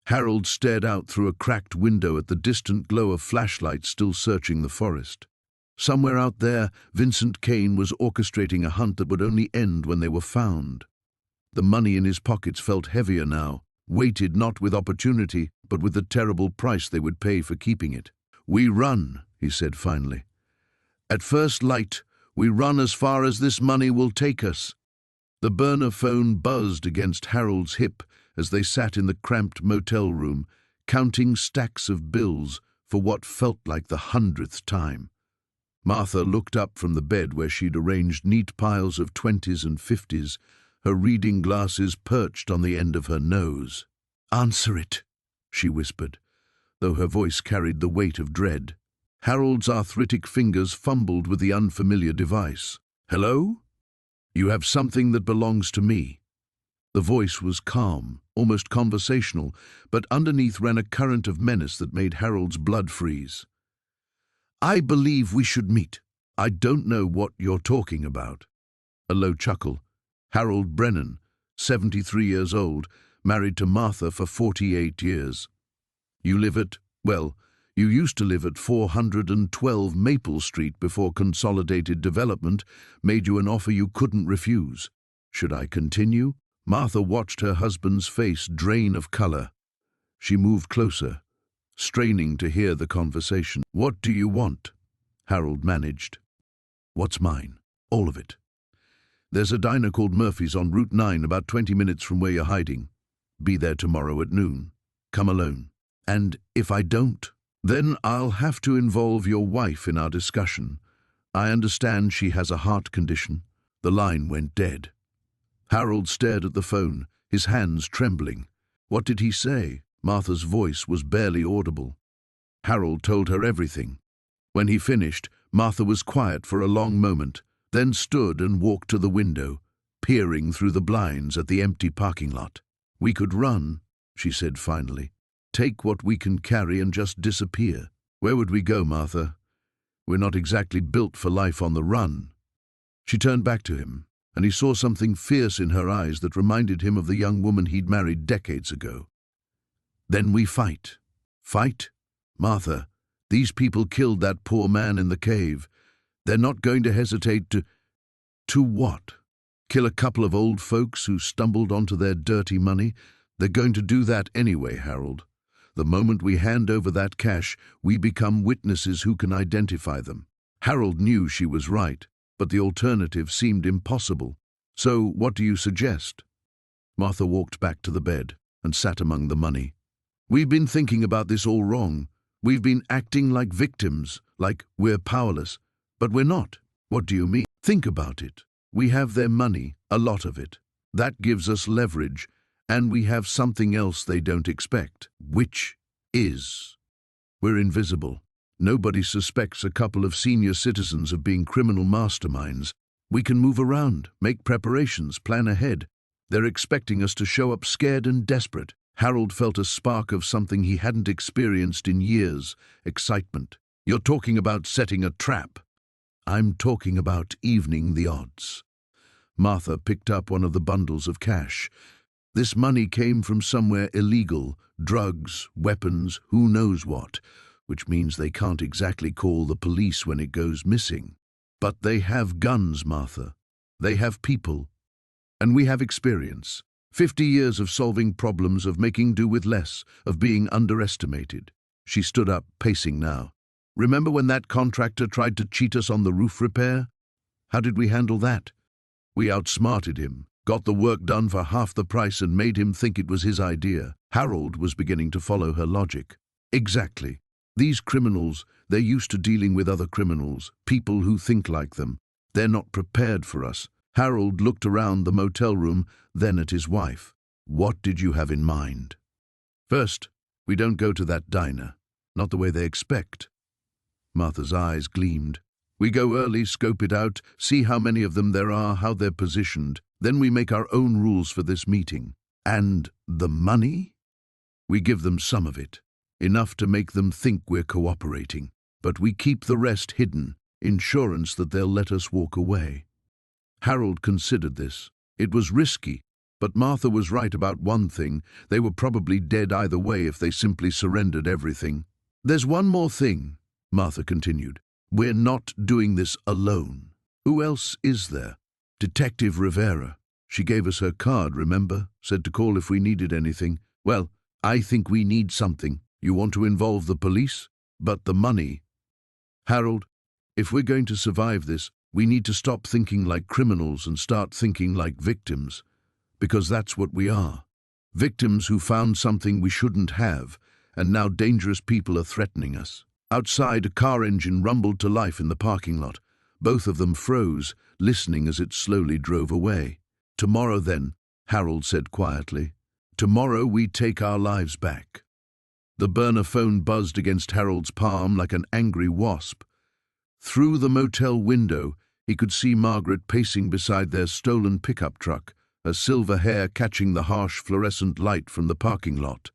Harold stared out through a cracked window at the distant glow of flashlights still searching the forest. Somewhere out there, Vincent Kane was orchestrating a hunt that would only end when they were found. The money in his pockets felt heavier now, weighted not with opportunity, but with the terrible price they would pay for keeping it. "We run," he said finally. "At first light, we run as far as this money will take us." The burner phone buzzed against Harold's hip as they sat in the cramped motel room, counting stacks of bills for what felt like the 100th time. Martha looked up from the bed where she'd arranged neat piles of 20s and 50s, her reading glasses perched on the end of her nose. "Answer it," she whispered, though her voice carried the weight of dread. Harold's arthritic fingers fumbled with the unfamiliar device. "Hello? You have something that belongs to me." The voice was calm, almost conversational, but underneath ran a current of menace that made Harold's blood freeze. "I believe we should meet. I don't know what you're talking about." A low chuckle. Harold Brennan, 73 years old, married to Martha for 48 years. "You live at, well, you used to live at 412 Maple Street before Consolidated Development made you an offer you couldn't refuse. Should I continue?" Martha watched her husband's face drain of color. She moved closer, straining to hear the conversation. "What do you want?" Harold managed. "What's mine? All of it. There's a diner called Murphy's on Route 9 about 20 minutes from where you're hiding. Be there tomorrow at noon. Come alone. And if I don't, then I'll have to involve your wife in our discussion. I understand she has a heart condition." The line went dead. Harold stared at the phone, his hands trembling. What did he say? Martha's voice was barely audible. Harold told her everything. When he finished, Martha was quiet for a long moment, then stood and walked to the window, peering through the blinds at the empty parking lot. "We could run," she said finally. "Take what we can carry and just disappear." "Where would we go, Martha? We're not exactly built for life on the run." She turned back to him, and he saw something fierce in her eyes that reminded him of the young woman he'd married decades ago. "Then we fight." "Fight? Martha, these people killed that poor man in the cave. They're not going to hesitate to..." "To what? Kill a couple of old folks who stumbled onto their dirty money? They're going to do that anyway, Harold. The moment we hand over that cash, we become witnesses who can identify them." Harold knew she was right, but the alternative seemed impossible. "So what do you suggest?" Martha walked back to the bed and sat among the money. "We've been thinking about this all wrong. We've been acting like victims, like we're powerless. But we're not." "What do you mean?" "Think about it. We have their money, a lot of it. That gives us leverage, and we have something else they don't expect, which is we're invisible. Nobody suspects a couple of senior citizens of being criminal masterminds. We can move around, make preparations, plan ahead. They're expecting us to show up scared and desperate." Harold felt a spark of something he hadn't experienced in years, excitement. "You're talking about setting a trap." "I'm talking about evening the odds." Martha picked up one of the bundles of cash. This money came from somewhere illegal, drugs, weapons, who knows what. which means they can't exactly call the police when it goes missing. But they have guns, Martha. They have people. And we have experience. 50 years of solving problems, of making do with less, of being underestimated. She stood up, pacing now. Remember when that contractor tried to cheat us on the roof repair? How did we handle that? We outsmarted him, got the work done for half the price and made him think it was his idea. Harold was beginning to follow her logic. Exactly. These criminals, they're used to dealing with other criminals, people who think like them. They're not prepared for us. Harold looked around the motel room, then at his wife. What did you have in mind? First, we don't go to that diner. Not the way they expect. Martha's eyes gleamed. We go early, scope it out, see how many of them there are, how they're positioned. Then we make our own rules for this meeting. And the money? We give them some of it. Enough to make them think we're cooperating. But we keep the rest hidden, insurance that they'll let us walk away. Harold considered this. It was risky, but Martha was right about one thing. They were probably dead either way if they simply surrendered everything. There's one more thing, Martha continued. We're not doing this alone. Who else is there? Detective Rivera. She gave us her card, remember? Said to call if we needed anything. Well, I think we need something. You want to involve the police? But the money. Harold, if we're going to survive this, we need to stop thinking like criminals and start thinking like victims. Because that's what we are. Victims who found something we shouldn't have, and now dangerous people are threatening us. Outside, a car engine rumbled to life in the parking lot. Both of them froze, listening as it slowly drove away. Tomorrow then, Harold said quietly. Tomorrow we take our lives back. The burner phone buzzed against Harold's palm like an angry wasp. Through the motel window, he could see Margaret pacing beside their stolen pickup truck, her silver hair catching the harsh fluorescent light from the parking lot.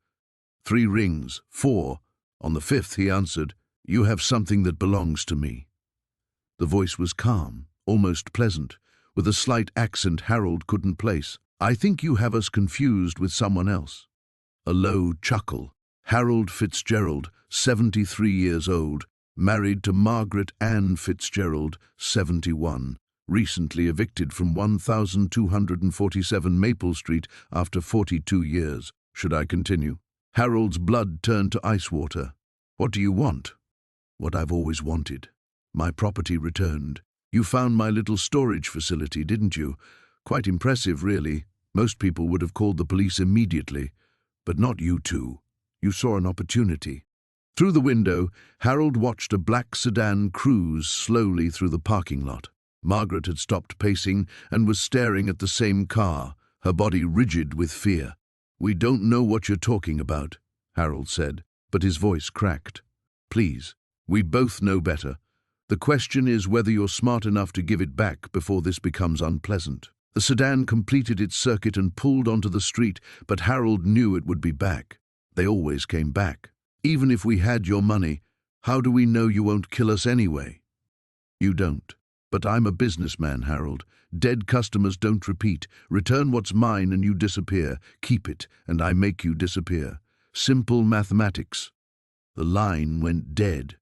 3 rings, 4. On the 5th, he answered, You have something that belongs to me. The voice was calm, almost pleasant, with a slight accent Harold couldn't place. I think you have us confused with someone else. A low chuckle. Harold Fitzgerald, 73 years old, married to Margaret Ann Fitzgerald, 71, recently evicted from 1247 Maple Street after 42 years. Should I continue? Harold's blood turned to ice water. What do you want? What I've always wanted. My property returned. You found my little storage facility, didn't you? Quite impressive, really. Most people would have called the police immediately, but not you two. You saw an opportunity. Through the window, Harold watched a black sedan cruise slowly through the parking lot. Margaret had stopped pacing and was staring at the same car, her body rigid with fear. We don't know what you're talking about, Harold said, but his voice cracked. Please, we both know better. The question is whether you're smart enough to give it back before this becomes unpleasant. The sedan completed its circuit and pulled onto the street, but Harold knew it would be back. They always came back. Even if we had your money, how do we know you won't kill us anyway? You don't. But I'm a businessman, Harold. Dead customers don't repeat. Return what's mine and you disappear. Keep it, and I make you disappear. Simple mathematics. The line went dead.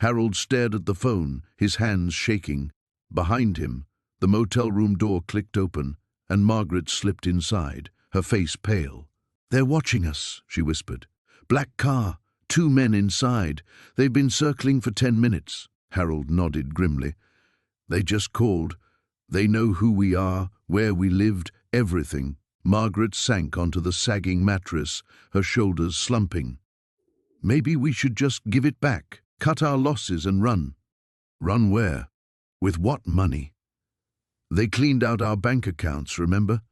Harold stared at the phone, his hands shaking. Behind him, the motel room door clicked open, and Margaret slipped inside, her face pale. They're watching us, she whispered. Black car, 2 men inside. They've been circling for 10 minutes. Harold nodded grimly. They just called. They know who we are, where we lived, everything. Margaret sank onto the sagging mattress, her shoulders slumping. Maybe we should just give it back, cut our losses and run. Run where? With what money? They cleaned out our bank accounts, remember?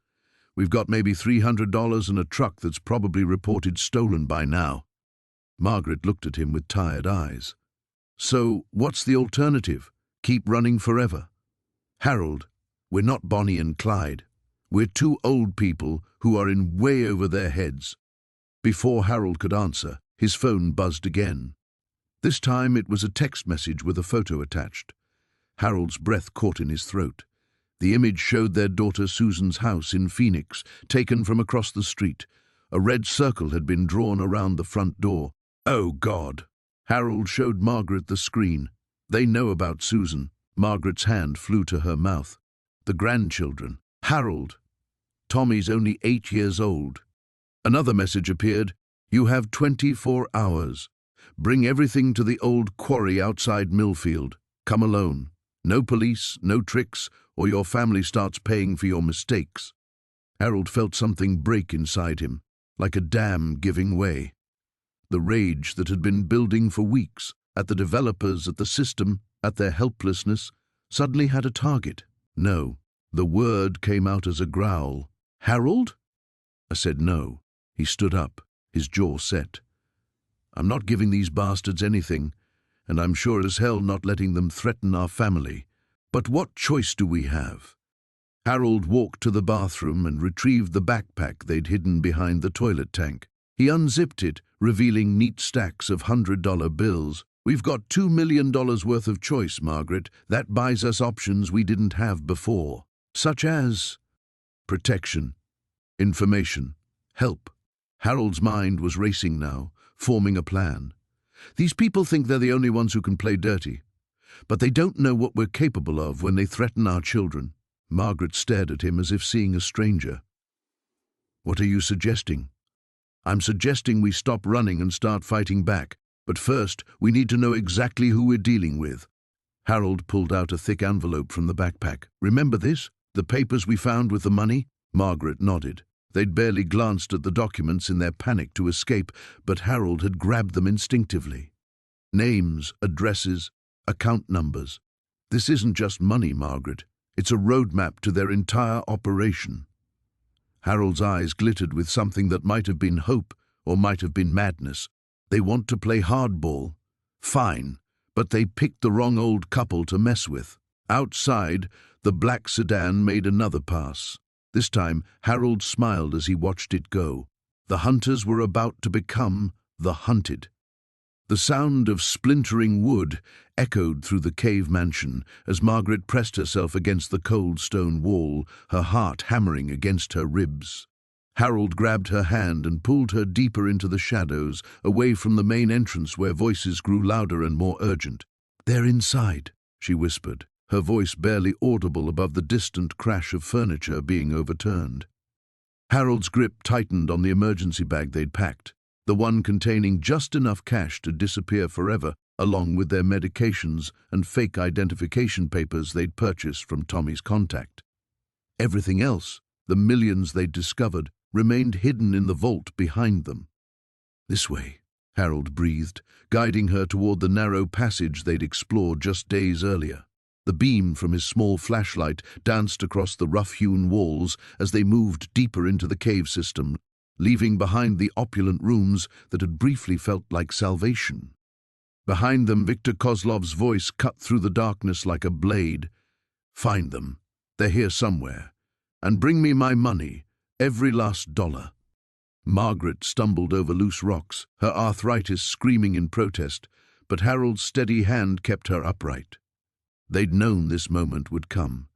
We've got maybe $300 and a truck that's probably reported stolen by now. Margaret looked at him with tired eyes. So, what's the alternative? Keep running forever? Harold, we're not Bonnie and Clyde. We're 2 old people who are in way over their heads. Before Harold could answer, his phone buzzed again. This time it was a text message with a photo attached. Harold's breath caught in his throat. The image showed their daughter Susan's house in Phoenix, taken from across the street. A red circle had been drawn around the front door. Oh, God! Harold showed Margaret the screen. They know about Susan. Margaret's hand flew to her mouth. The grandchildren. Harold. Tommy's only 8 years old. Another message appeared. You have 24 hours. Bring everything to the old quarry outside Millfield. Come alone. No police, no tricks, or your family starts paying for your mistakes. Harold felt something break inside him, like a dam giving way. The rage that had been building for weeks, at the developers, at the system, at their helplessness, suddenly had a target. No, the word came out as a growl. Harold? I said no. He stood up, his jaw set. I'm not giving these bastards anything, and I'm sure as hell not letting them threaten our family. But what choice do we have? Harold walked to the bathroom and retrieved the backpack they'd hidden behind the toilet tank. He unzipped it, revealing neat stacks of $100 bills. We've got $2 million worth of choice, Margaret. That buys us options we didn't have before, such as protection, information, help. Harold's mind was racing now, forming a plan. These people think they're the only ones who can play dirty, but they don't know what we're capable of when they threaten our children. Margaret stared at him as if seeing a stranger. What are you suggesting? I'm suggesting we stop running and start fighting back, but first we need to know exactly who we're dealing with. Harold pulled out a thick envelope from the backpack. Remember this? The papers we found with the money? Margaret nodded. They'd barely glanced at the documents in their panic to escape, but Harold had grabbed them instinctively. Names, addresses, account numbers. This isn't just money, Margaret. It's a roadmap to their entire operation. Harold's eyes glittered with something that might have been hope or might have been madness. They want to play hardball. Fine, but they picked the wrong old couple to mess with. Outside, the black sedan made another pass. This time, Harold smiled as he watched it go. The hunters were about to become the hunted. The sound of splintering wood echoed through the cave mansion as Margaret pressed herself against the cold stone wall, her heart hammering against her ribs. Harold grabbed her hand and pulled her deeper into the shadows, away from the main entrance where voices grew louder and more urgent. "They're inside," she whispered, her voice barely audible above the distant crash of furniture being overturned. Harold's grip tightened on the emergency bag they'd packed, the one containing just enough cash to disappear forever, along with their medications and fake identification papers they'd purchased from Tommy's contact. Everything else, the millions they'd discovered, remained hidden in the vault behind them. "This way," Harold breathed, guiding her toward the narrow passage they'd explored just days earlier. The beam from his small flashlight danced across the rough-hewn walls as they moved deeper into the cave system, leaving behind the opulent rooms that had briefly felt like salvation. Behind them, Victor Kozlov's voice cut through the darkness like a blade. "Find them. They're here somewhere. And bring me my money, every last dollar." Margaret stumbled over loose rocks, her arthritis screaming in protest, but Harold's steady hand kept her upright. They'd known this moment would come.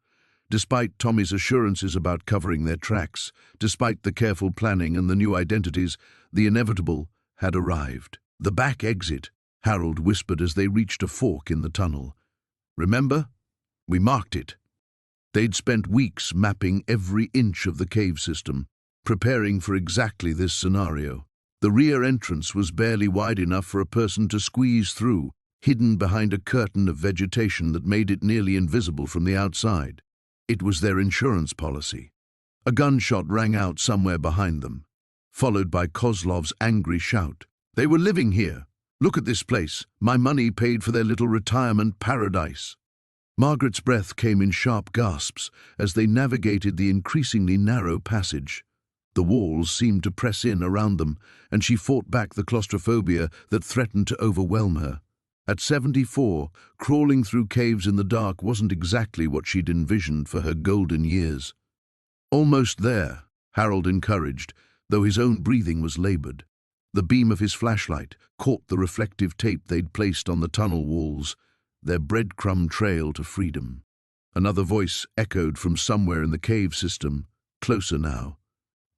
Despite Tommy's assurances about covering their tracks, despite the careful planning and the new identities, the inevitable had arrived. "The back exit," Harold whispered as they reached a fork in the tunnel. "Remember? We marked it." They'd spent weeks mapping every inch of the cave system, preparing for exactly this scenario. The rear entrance was barely wide enough for a person to squeeze through, hidden behind a curtain of vegetation that made it nearly invisible from the outside. It was their insurance policy. A gunshot rang out somewhere behind them, followed by Kozlov's angry shout. "They were living here! Look at this place! My money paid for their little retirement paradise!" Margaret's breath came in sharp gasps as they navigated the increasingly narrow passage. The walls seemed to press in around them, and she fought back the claustrophobia that threatened to overwhelm her. At 74, crawling through caves in the dark wasn't exactly what she'd envisioned for her golden years. "Almost there," Harold encouraged, though his own breathing was labored. The beam of his flashlight caught the reflective tape they'd placed on the tunnel walls, their breadcrumb trail to freedom. Another voice echoed from somewhere in the cave system, closer now.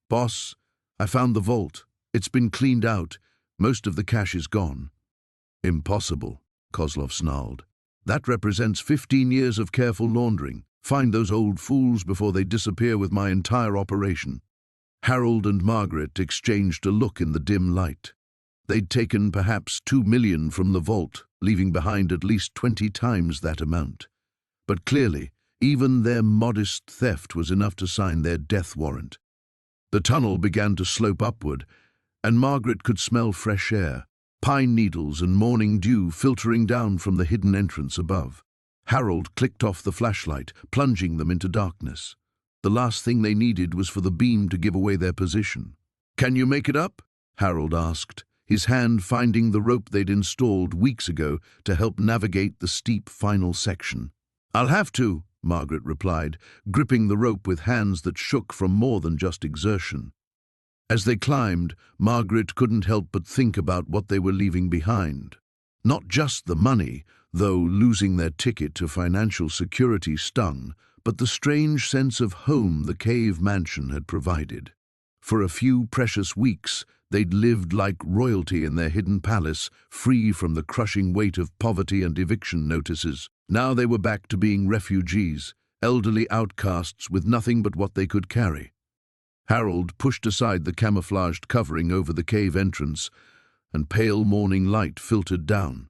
"Boss, I found the vault. It's been cleaned out. Most of the cash is gone." Impossible, Kozlov snarled. That represents 15 years of careful laundering. Find those old fools before they disappear with my entire operation. Harold and Margaret exchanged a look in the dim light. They'd taken perhaps 2 million from the vault, leaving behind at least 20 times that amount. But clearly, even their modest theft was enough to sign their death warrant. The tunnel began to slope upward, and Margaret could smell fresh air, pine needles and morning dew filtering down from the hidden entrance above. Harold clicked off the flashlight, plunging them into darkness. The last thing they needed was for the beam to give away their position. "Can you make it up?" Harold asked, his hand finding the rope they'd installed weeks ago to help navigate the steep final section. "I'll have to," Margaret replied, gripping the rope with hands that shook from more than just exertion. As they climbed, Margaret couldn't help but think about what they were leaving behind. Not just the money, though losing their ticket to financial security stung, but the strange sense of home the cave mansion had provided. For a few precious weeks, they'd lived like royalty in their hidden palace, free from the crushing weight of poverty and eviction notices. Now they were back to being refugees, elderly outcasts with nothing but what they could carry. Harold pushed aside the camouflaged covering over the cave entrance, and pale morning light filtered down.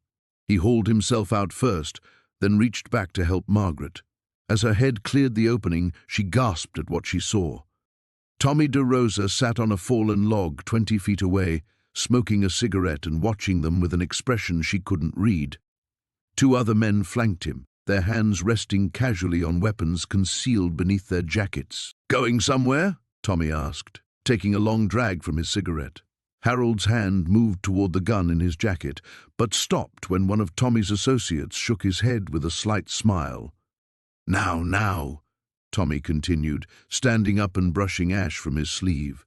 He hauled himself out first, then reached back to help Margaret. As her head cleared the opening, she gasped at what she saw. Tommy DeRosa sat on a fallen log 20 feet away, smoking a cigarette and watching them with an expression she couldn't read. 2 other men flanked him, their hands resting casually on weapons concealed beneath their jackets. "Going somewhere?" Tommy asked, taking a long drag from his cigarette. Harold's hand moved toward the gun in his jacket, but stopped when one of Tommy's associates shook his head with a slight smile. Now, Tommy continued, standing up and brushing ash from his sleeve.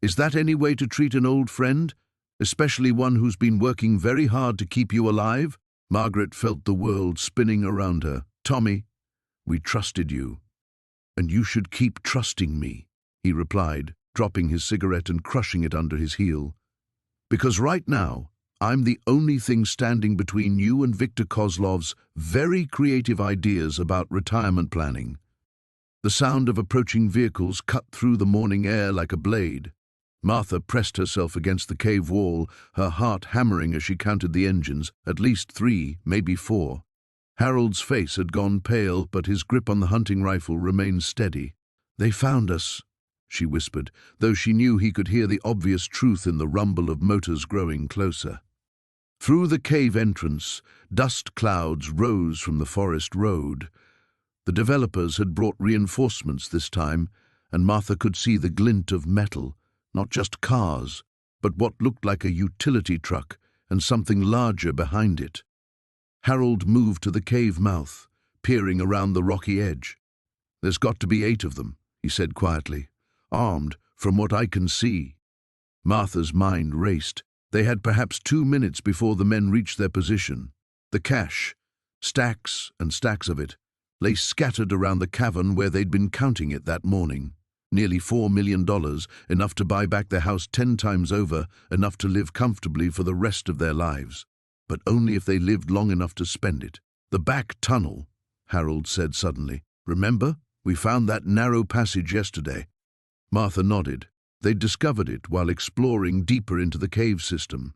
"Is that any way to treat an old friend, especially one who's been working very hard to keep you alive?" Margaret felt the world spinning around her. "Tommy, we trusted you, and you should keep trusting me," he replied, dropping his cigarette and crushing it under his heel. "Because right now, I'm the only thing standing between you and Victor Kozlov's very creative ideas about retirement planning." The sound of approaching vehicles cut through the morning air like a blade. Martha pressed herself against the cave wall, her heart hammering as she counted the engines, at least 3, maybe 4. Harold's face had gone pale, but his grip on the hunting rifle remained steady. "They found us," she whispered, though she knew he could hear the obvious truth in the rumble of motors growing closer. Through the cave entrance, dust clouds rose from the forest road. The developers had brought reinforcements this time, and Martha could see the glint of metal, not just cars, but what looked like a utility truck and something larger behind it. Harold moved to the cave mouth, peering around the rocky edge. "There's got to be 8 of them," he said quietly, "armed, from what I can see." Martha's mind raced. They had perhaps 2 minutes before the men reached their position. The cash, stacks and stacks of it, lay scattered around the cavern where they'd been counting it that morning. Nearly $4 million, enough to buy back their house 10 times over, enough to live comfortably for the rest of their lives. But only if they lived long enough to spend it. "The back tunnel," Harold said suddenly. "Remember? We found that narrow passage yesterday." Martha nodded. They'd discovered it while exploring deeper into the cave system.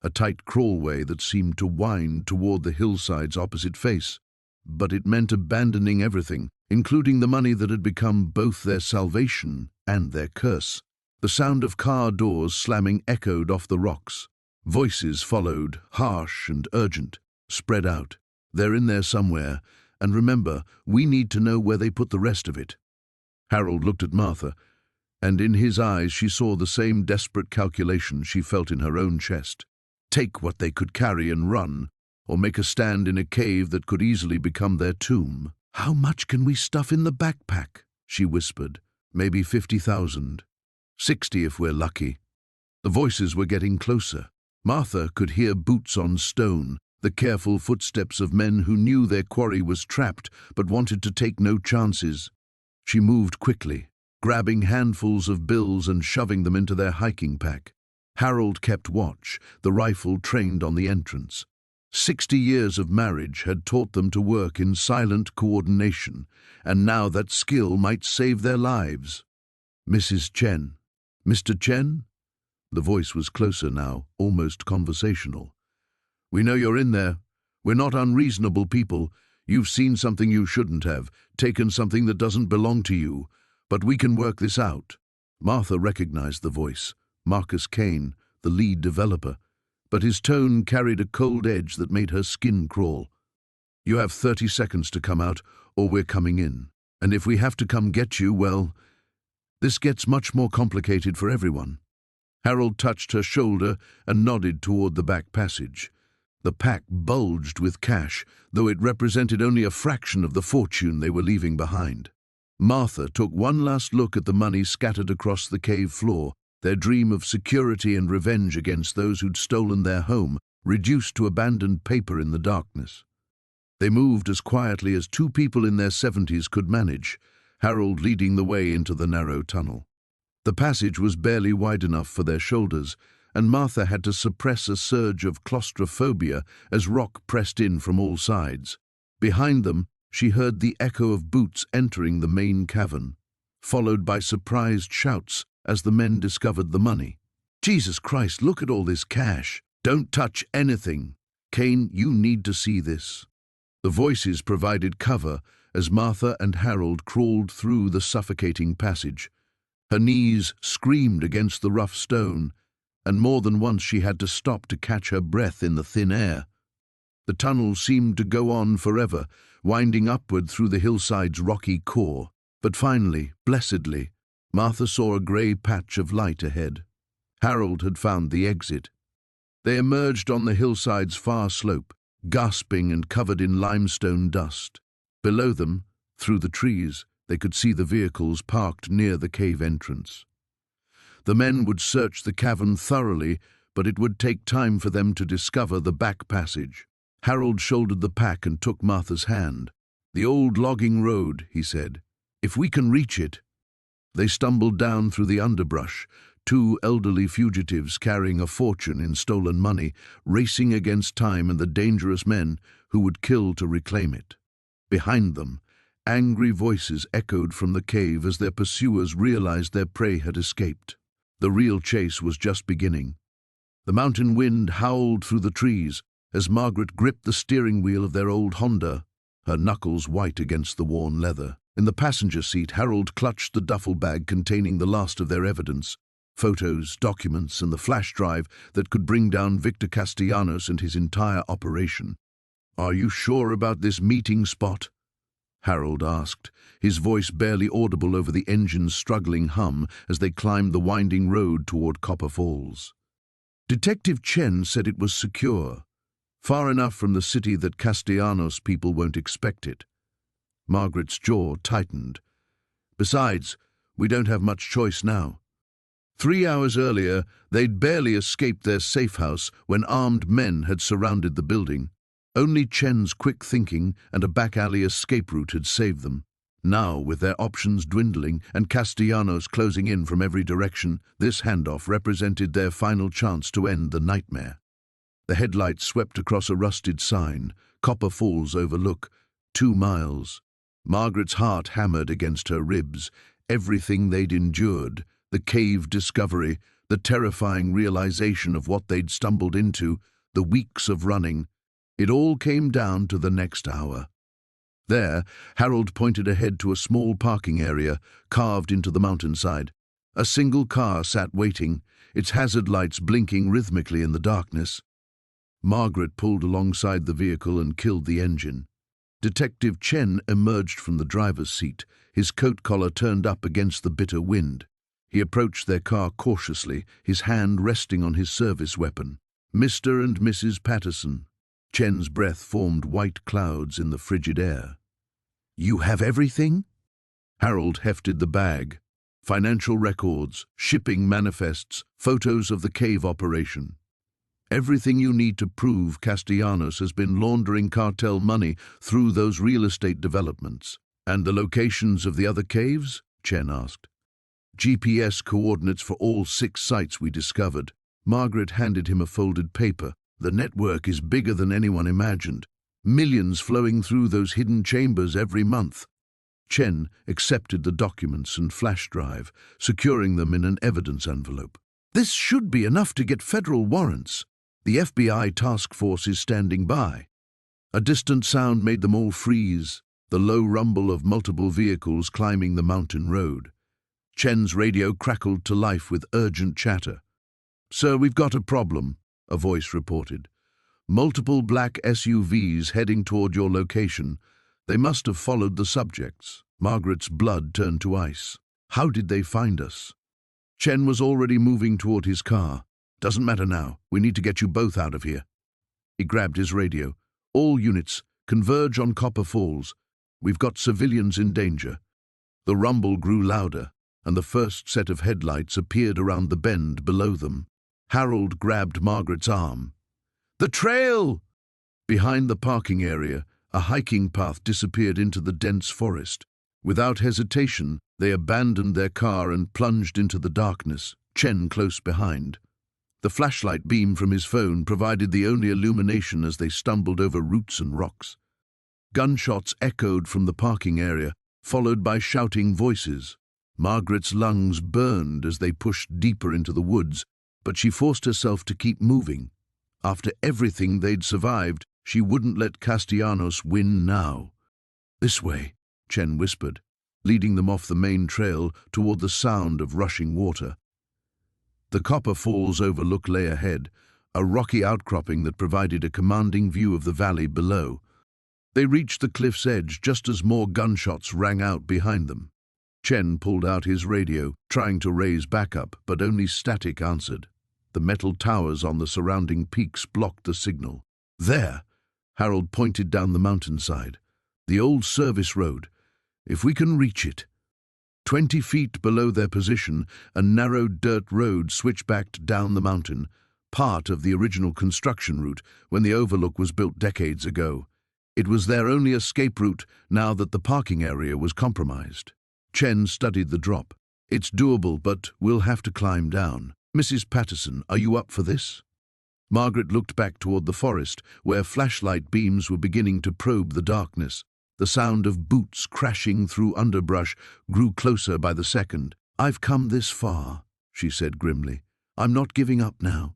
A tight crawlway that seemed to wind toward the hillside's opposite face. But it meant abandoning everything, including the money that had become both their salvation and their curse. The sound of car doors slamming echoed off the rocks. Voices followed, harsh and urgent, spread out. "They're in there somewhere, and remember, we need to know where they put the rest of it." Harold looked at Martha, and in his eyes she saw the same desperate calculation she felt in her own chest. Take what they could carry and run, or make a stand in a cave that could easily become their tomb. "How much can we stuff in the backpack?" she whispered. "Maybe 50,000. 60 if we're lucky." The voices were getting closer. Martha could hear boots on stone, the careful footsteps of men who knew their quarry was trapped but wanted to take no chances. She moved quickly, grabbing handfuls of bills and shoving them into their hiking pack. Harold kept watch, the rifle trained on the entrance. 60 years of marriage had taught them to work in silent coordination, and now that skill might save their lives. "Mrs. Chen." "Mr. Chen?" The voice was closer now, almost conversational. "We know you're in there. We're not unreasonable people. You've seen something you shouldn't have, taken something that doesn't belong to you. But we can work this out." Martha recognized the voice. Marcus Kane, the lead developer. But his tone carried a cold edge that made her skin crawl. "You have 30 seconds to come out, or we're coming in. And if we have to come get you, well, this gets much more complicated for everyone." Harold touched her shoulder and nodded toward the back passage. The pack bulged with cash, though it represented only a fraction of the fortune they were leaving behind. Martha took one last look at the money scattered across the cave floor, their dream of security and revenge against those who'd stolen their home, reduced to abandoned paper in the darkness. They moved as quietly as two people in their 70s could manage, Harold leading the way into the narrow tunnel. The passage was barely wide enough for their shoulders, and Martha had to suppress a surge of claustrophobia as rock pressed in from all sides. Behind them, she heard the echo of boots entering the main cavern, followed by surprised shouts as the men discovered the money. "Jesus Christ, look at all this cash! Don't touch anything! Kane, you need to see this." The voices provided cover as Martha and Harold crawled through the suffocating passage. Her knees screamed against the rough stone, and more than once she had to stop to catch her breath in the thin air. The tunnel seemed to go on forever, winding upward through the hillside's rocky core. But finally, blessedly, Martha saw a grey patch of light ahead. Harold had found the exit. They emerged on the hillside's far slope, gasping and covered in limestone dust. Below them, through the trees, they could see the vehicles parked near the cave entrance. The men would search the cavern thoroughly, but it would take time for them to discover the back passage. Harold shouldered the pack and took Martha's hand. "The old logging road," he said. "If we can reach it." They stumbled down through the underbrush, two elderly fugitives carrying a fortune in stolen money, racing against time and the dangerous men who would kill to reclaim it. Behind them, angry voices echoed from the cave as their pursuers realized their prey had escaped. The real chase was just beginning. The mountain wind howled through the trees as Margaret gripped the steering wheel of their old Honda, her knuckles white against the worn leather. In the passenger seat, Harold clutched the duffel bag containing the last of their evidence, photos, documents, and the flash drive that could bring down Victor Castellanos and his entire operation. "Are you sure about this meeting spot?" Harold asked, his voice barely audible over the engine's struggling hum as they climbed the winding road toward Copper Falls. "Detective Chen said it was secure, far enough from the city that Castellanos people won't expect it." Margaret's jaw tightened. "Besides, we don't have much choice now." 3 hours earlier, they'd barely escaped their safe house when armed men had surrounded the building. Only Chen's quick thinking and a back-alley escape route had saved them. Now, with their options dwindling and Castellanos closing in from every direction, this handoff represented their final chance to end the nightmare. The headlights swept across a rusted sign, "Copper Falls Overlook, 2 miles." Margaret's heart hammered against her ribs. Everything they'd endured, the cave discovery, the terrifying realization of what they'd stumbled into, the weeks of running, it all came down to the next hour. There, Harold pointed ahead to a small parking area carved into the mountainside. A single car sat waiting, its hazard lights blinking rhythmically in the darkness. Margaret pulled alongside the vehicle and killed the engine. Detective Chen emerged from the driver's seat, his coat collar turned up against the bitter wind. He approached their car cautiously, his hand resting on his service weapon. "Mr. and Mrs. Patterson." Chen's breath formed white clouds in the frigid air. "You have everything?" Harold hefted the bag. Financial records, shipping manifests, photos of the cave operation. "Everything you need to prove Castellanos has been laundering cartel money through those real estate developments." "And the locations of the other caves?" Chen asked. "GPS coordinates for all 6 sites we discovered. Margaret handed him a folded paper. The network is bigger than anyone imagined. Millions flowing through those hidden chambers every month. Chen accepted the documents and flash drive, securing them in an evidence envelope. This should be enough to get federal warrants. The FBI task force is standing by. A distant sound made them all freeze, the low rumble of multiple vehicles climbing the mountain road. Chen's radio crackled to life with urgent chatter. "Sir, we've got a problem," a voice reported. "Multiple black SUVs heading toward your location. They must have followed the subjects." Margaret's blood turned to ice. "How did they find us?" Chen was already moving toward his car. "Doesn't matter now. We need to get you both out of here." He grabbed his radio. "All units, converge on Copper Falls. We've got civilians in danger." The rumble grew louder, and the first set of headlights appeared around the bend below them. Harold grabbed Margaret's arm. "The trail!" Behind the parking area, a hiking path disappeared into the dense forest. Without hesitation, they abandoned their car and plunged into the darkness, Chen close behind. The flashlight beam from his phone provided the only illumination as they stumbled over roots and rocks. Gunshots echoed from the parking area, followed by shouting voices. Margaret's lungs burned as they pushed deeper into the woods, but she forced herself to keep moving. After everything they'd survived, she wouldn't let Castellanos win now. "This way," Chen whispered, leading them off the main trail toward the sound of rushing water. The Copper Falls overlook lay ahead, a rocky outcropping that provided a commanding view of the valley below. They reached the cliff's edge just as more gunshots rang out behind them. Chen pulled out his radio, trying to raise backup, but only static answered. The metal towers on the surrounding peaks blocked the signal. "There!" Harold pointed down the mountainside. "The old service road. If we can reach it." 20 feet below their position, a narrow dirt road switchbacked down the mountain, part of the original construction route when the overlook was built decades ago. It was their only escape route now that the parking area was compromised. Chen studied the drop. "It's doable, but we'll have to climb down. Mrs. Patterson, are you up for this?" Margaret looked back toward the forest, where flashlight beams were beginning to probe the darkness. The sound of boots crashing through underbrush grew closer by the second. "I've come this far," she said grimly. "I'm not giving up now."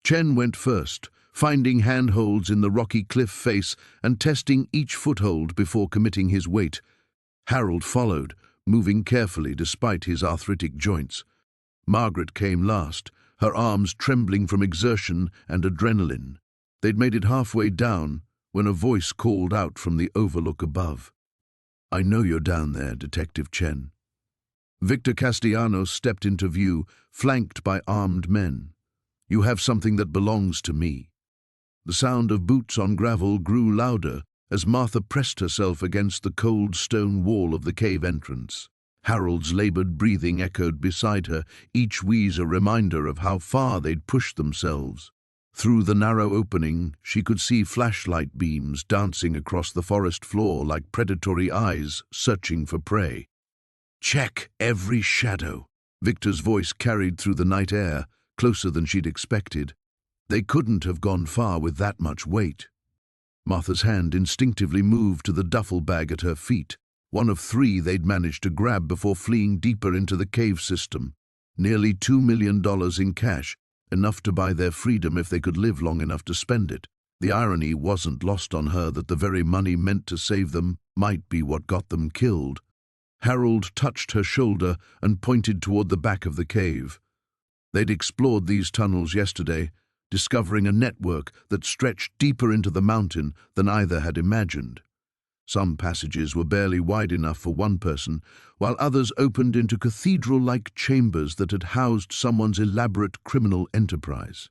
Chen went first, finding handholds in the rocky cliff face and testing each foothold before committing his weight. Harold followed, moving carefully despite his arthritic joints. Margaret came last, her arms trembling from exertion and adrenaline. They'd made it halfway down when a voice called out from the overlook above. "I know you're down there, Detective Chen." Victor Castellanos stepped into view, flanked by armed men. "You have something that belongs to me." The sound of boots on gravel grew louder as Martha pressed herself against the cold stone wall of the cave entrance. Harold's labored breathing echoed beside her, each wheeze a reminder of how far they'd pushed themselves. Through the narrow opening, she could see flashlight beams dancing across the forest floor like predatory eyes searching for prey. "Check every shadow." Victor's voice carried through the night air, closer than she'd expected. They couldn't have gone far with that much weight. Martha's hand instinctively moved to the duffel bag at her feet, one of 3 they'd managed to grab before fleeing deeper into the cave system. Nearly $2 million in cash, enough to buy their freedom if they could live long enough to spend it. The irony wasn't lost on her that the very money meant to save them might be what got them killed. Harold touched her shoulder and pointed toward the back of the cave. They'd explored these tunnels yesterday, discovering a network that stretched deeper into the mountain than either had imagined. Some passages were barely wide enough for one person, while others opened into cathedral-like chambers that had housed someone's elaborate criminal enterprise.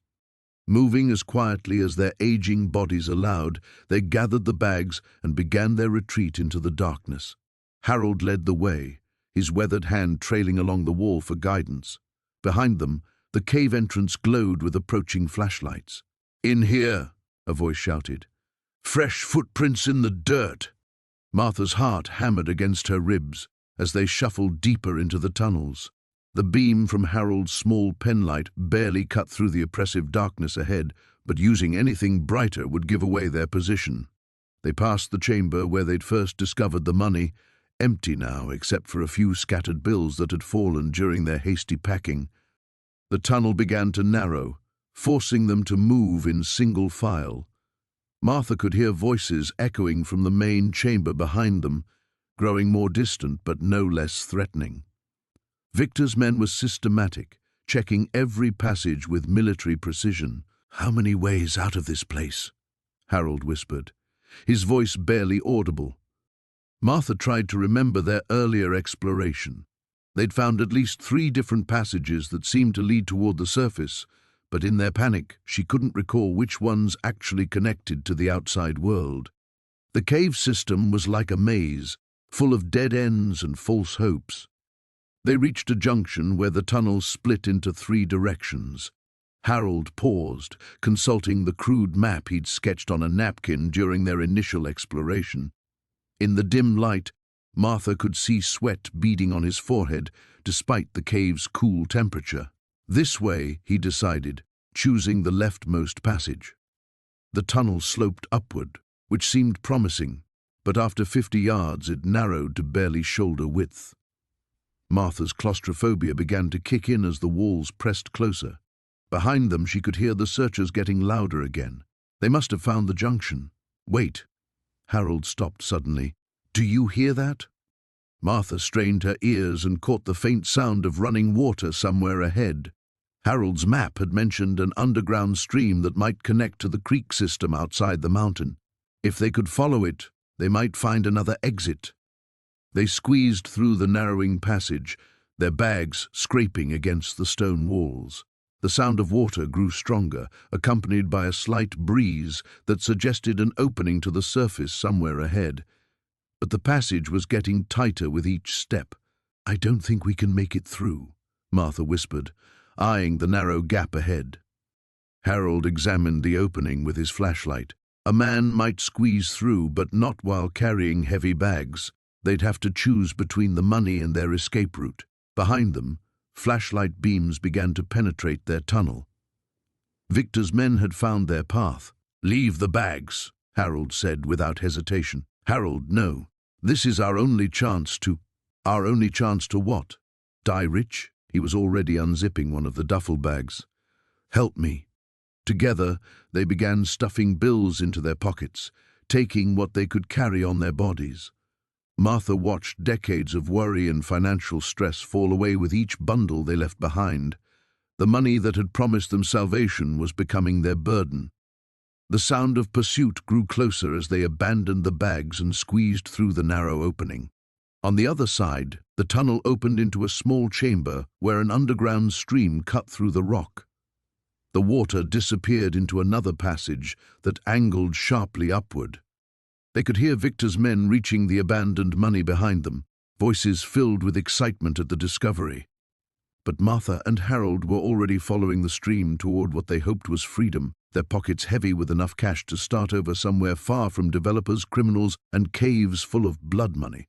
Moving as quietly as their aging bodies allowed, they gathered the bags and began their retreat into the darkness. Harold led the way, his weathered hand trailing along the wall for guidance. Behind them, the cave entrance glowed with approaching flashlights. "In here," a voice shouted. "Fresh footprints in the dirt." Martha's heart hammered against her ribs as they shuffled deeper into the tunnels. The beam from Harold's small penlight barely cut through the oppressive darkness ahead, but using anything brighter would give away their position. They passed the chamber where they'd first discovered the money, empty now except for a few scattered bills that had fallen during their hasty packing. The tunnel began to narrow, forcing them to move in single file. Martha could hear voices echoing from the main chamber behind them, growing more distant but no less threatening. Victor's men were systematic, checking every passage with military precision. "How many ways out of this place?" Harold whispered, his voice barely audible. Martha tried to remember their earlier exploration. They'd found at least 3 different passages that seemed to lead toward the surface, but in their panic, she couldn't recall which ones actually connected to the outside world. The cave system was like a maze, full of dead ends and false hopes. They reached a junction where the tunnel split into 3 directions. Harold paused, consulting the crude map he'd sketched on a napkin during their initial exploration. In the dim light, Martha could see sweat beading on his forehead, despite the cave's cool temperature. This way, he decided, choosing the leftmost passage. The tunnel sloped upward, which seemed promising, but after 50 yards it narrowed to barely shoulder width. Martha's claustrophobia began to kick in as the walls pressed closer. Behind them she could hear the searchers getting louder again. They must have found the junction. "Wait." Harold stopped suddenly. "Do you hear that?" Martha strained her ears and caught the faint sound of running water somewhere ahead. Harold's map had mentioned an underground stream that might connect to the creek system outside the mountain. If they could follow it, they might find another exit. They squeezed through the narrowing passage, their bags scraping against the stone walls. The sound of water grew stronger, accompanied by a slight breeze that suggested an opening to the surface somewhere ahead. But the passage was getting tighter with each step. "I don't think we can make it through," Martha whispered, eyeing the narrow gap ahead. Harold examined the opening with his flashlight. A man might squeeze through, but not while carrying heavy bags. They'd have to choose between the money and their escape route. Behind them, flashlight beams began to penetrate their tunnel. Victor's men had found their path. "Leave the bags," Harold said without hesitation. "Harold, no. This is our only chance to..." "Our only chance to what? Die rich?" He was already unzipping one of the duffel bags. "Help me." Together, they began stuffing bills into their pockets, taking what they could carry on their bodies. Martha watched decades of worry and financial stress fall away with each bundle they left behind. The money that had promised them salvation was becoming their burden. The sound of pursuit grew closer as they abandoned the bags and squeezed through the narrow opening. On the other side, the tunnel opened into a small chamber where an underground stream cut through the rock. The water disappeared into another passage that angled sharply upward. They could hear Victor's men reaching the abandoned money behind them, voices filled with excitement at the discovery. But Martha and Harold were already following the stream toward what they hoped was freedom, their pockets heavy with enough cash to start over somewhere far from developers, criminals, and caves full of blood money.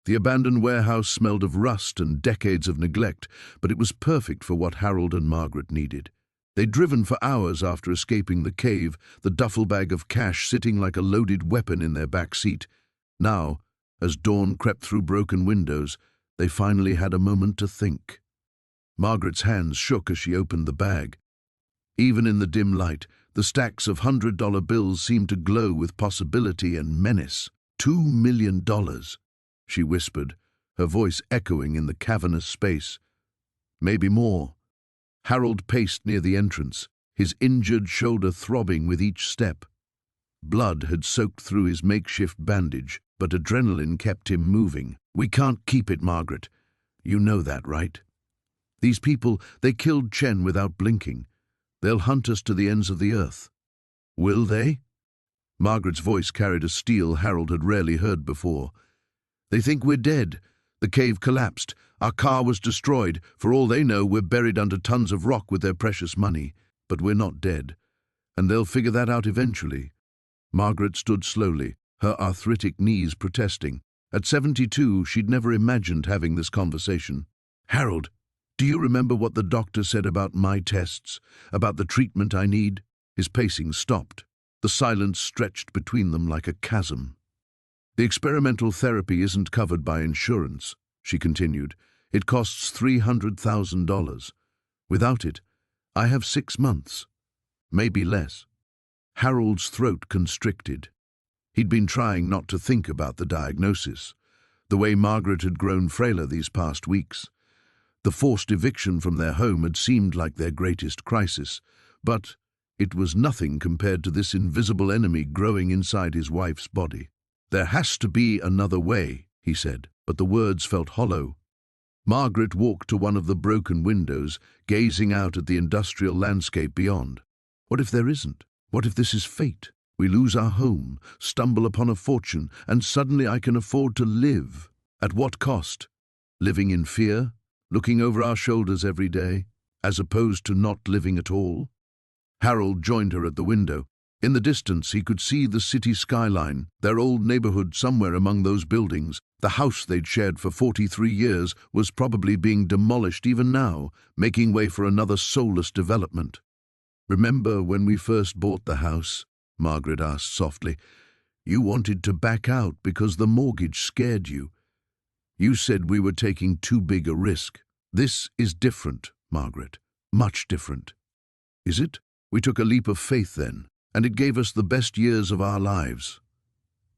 The abandoned warehouse smelled of rust and decades of neglect, but it was perfect for what Harold and Margaret needed. They'd driven for hours after escaping the cave, the duffel bag of cash sitting like a loaded weapon in their back seat. Now, as dawn crept through broken windows, they finally had a moment to think. Margaret's hands shook as she opened the bag. Even in the dim light, the stacks of $100 bills seemed to glow with possibility and menace. $2 million, she whispered, her voice echoing in the cavernous space. Maybe more. Harold paced near the entrance, his injured shoulder throbbing with each step. Blood had soaked through his makeshift bandage, but adrenaline kept him moving. "We can't keep it, Margaret. You know that, right? These people, they killed Chen without blinking. They'll hunt us to the ends of the earth." "Will they?" Margaret's voice carried a steel Harold had rarely heard before. "They think we're dead. The cave collapsed. Our car was destroyed. For all they know, we're buried under tons of rock with their precious money. But we're not dead. And they'll figure that out eventually." Margaret stood slowly, her arthritic knees protesting. At 72, she'd never imagined having this conversation. "Harold, Do you remember what the doctor said about my tests, about the treatment I need? His pacing stopped. The silence stretched between them like a chasm. The experimental therapy isn't covered by insurance, she continued. It costs $300,000. Without it, I have 6 months, maybe less. Harold's throat constricted. He'd been trying not to think about the diagnosis, the way Margaret had grown frailer these past weeks. The forced eviction from their home had seemed like their greatest crisis, but it was nothing compared to this invisible enemy growing inside his wife's body. There has to be another way, he said, but the words felt hollow. Margaret walked to one of the broken windows, gazing out at the industrial landscape beyond. What if there isn't? What if this is fate? We lose our home, stumble upon a fortune, and suddenly I can afford to live. At what cost? Living in fear? Looking over our shoulders every day, as opposed to not living at all? Harold joined her at the window. In the distance, he could see the city skyline, their old neighborhood somewhere among those buildings. The house they'd shared for 43 years was probably being demolished even now, making way for another soulless development. Remember when we first bought the house? Margaret asked softly. You wanted to back out because the mortgage scared you. You said we were taking too big a risk. This is different, Margaret. Much different. Is it? We took a leap of faith then, and it gave us the best years of our lives.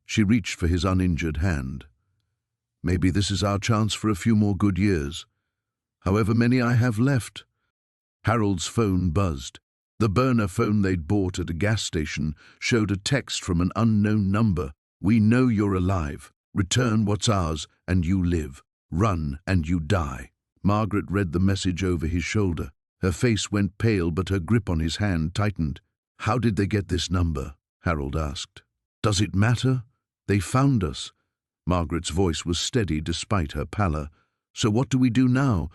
She reached for his uninjured hand. Maybe this is our chance for a few more good years. However many I have left. Harold's phone buzzed. The burner phone they'd bought at a gas station showed a text from an unknown number. We know you're alive. Return what's ours, and you live. Run, and you die. Margaret read the message over his shoulder. Her face went pale, but her grip on his hand tightened. How did they get this number? Harold asked. Does it matter? They found us. Margaret's voice was steady despite her pallor. So what do we do now?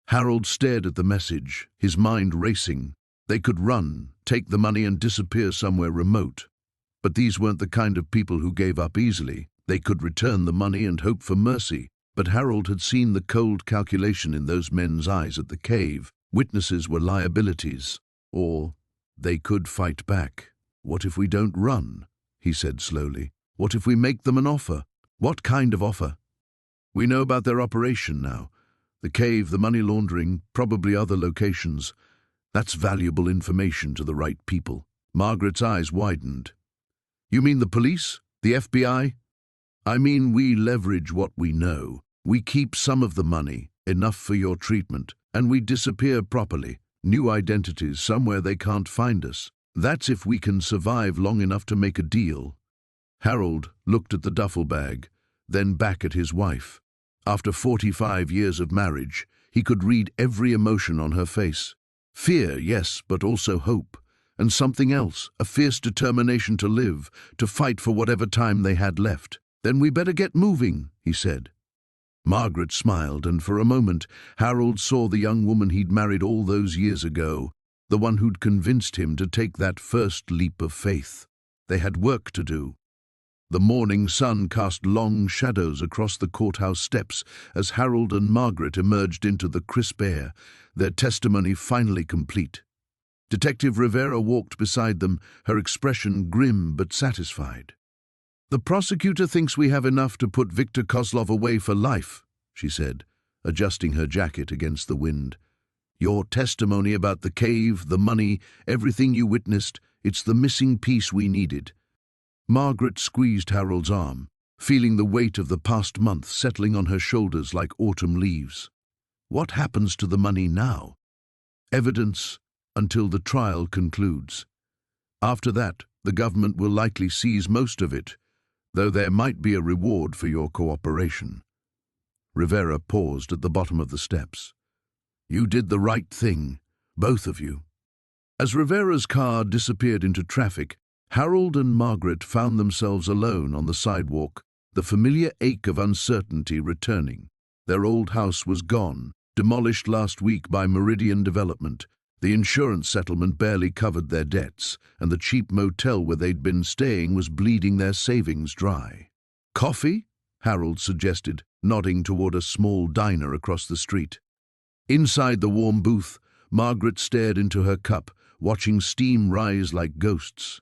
Harold stared at the message, his mind racing. They could run, take the money and disappear somewhere remote. But these weren't the kind of people who gave up easily. They could return the money and hope for mercy. But Harold had seen the cold calculation in those men's eyes at the cave. Witnesses were liabilities. Or they could fight back. What if we don't run? He said slowly. What if we make them an offer? What kind of offer? We know about their operation now. The cave, the money laundering, probably other locations. That's valuable information to the right people. Margaret's eyes widened. You mean the police? The FBI? I mean, we leverage what we know. We keep some of the money, enough for your treatment, and we disappear properly. New identities, somewhere they can't find us. That's if we can survive long enough to make a deal. Harold looked at the duffel bag, then back at his wife. After 45 years of marriage, he could read every emotion on her face. Fear, yes, but also hope. And something else, a fierce determination to live, to fight for whatever time they had left. Then we better get moving, he said. Margaret smiled, and for a moment, Harold saw the young woman he'd married all those years ago, the one who'd convinced him to take that first leap of faith. They had work to do. The morning sun cast long shadows across the courthouse steps as Harold and Margaret emerged into the crisp air, their testimony finally complete. Detective Rivera walked beside them, her expression grim but satisfied. The prosecutor thinks we have enough to put Victor Kozlov away for life, she said, adjusting her jacket against the wind. Your testimony about the cave, the money, everything you witnessed, it's the missing piece we needed. Margaret squeezed Harold's arm, feeling the weight of the past month settling on her shoulders like autumn leaves. What happens to the money now? Evidence until the trial concludes. After that, the government will likely seize most of it, though there might be a reward for your cooperation. Rivera paused at the bottom of the steps. You did the right thing, both of you. As Rivera's car disappeared into traffic, Harold and Margaret found themselves alone on the sidewalk, the familiar ache of uncertainty returning. Their old house was gone, demolished last week by Meridian Development. The insurance settlement barely covered their debts, and the cheap motel where they'd been staying was bleeding their savings dry. Coffee? Harold suggested, nodding toward a small diner across the street. Inside the warm booth, Margaret stared into her cup, watching steam rise like ghosts.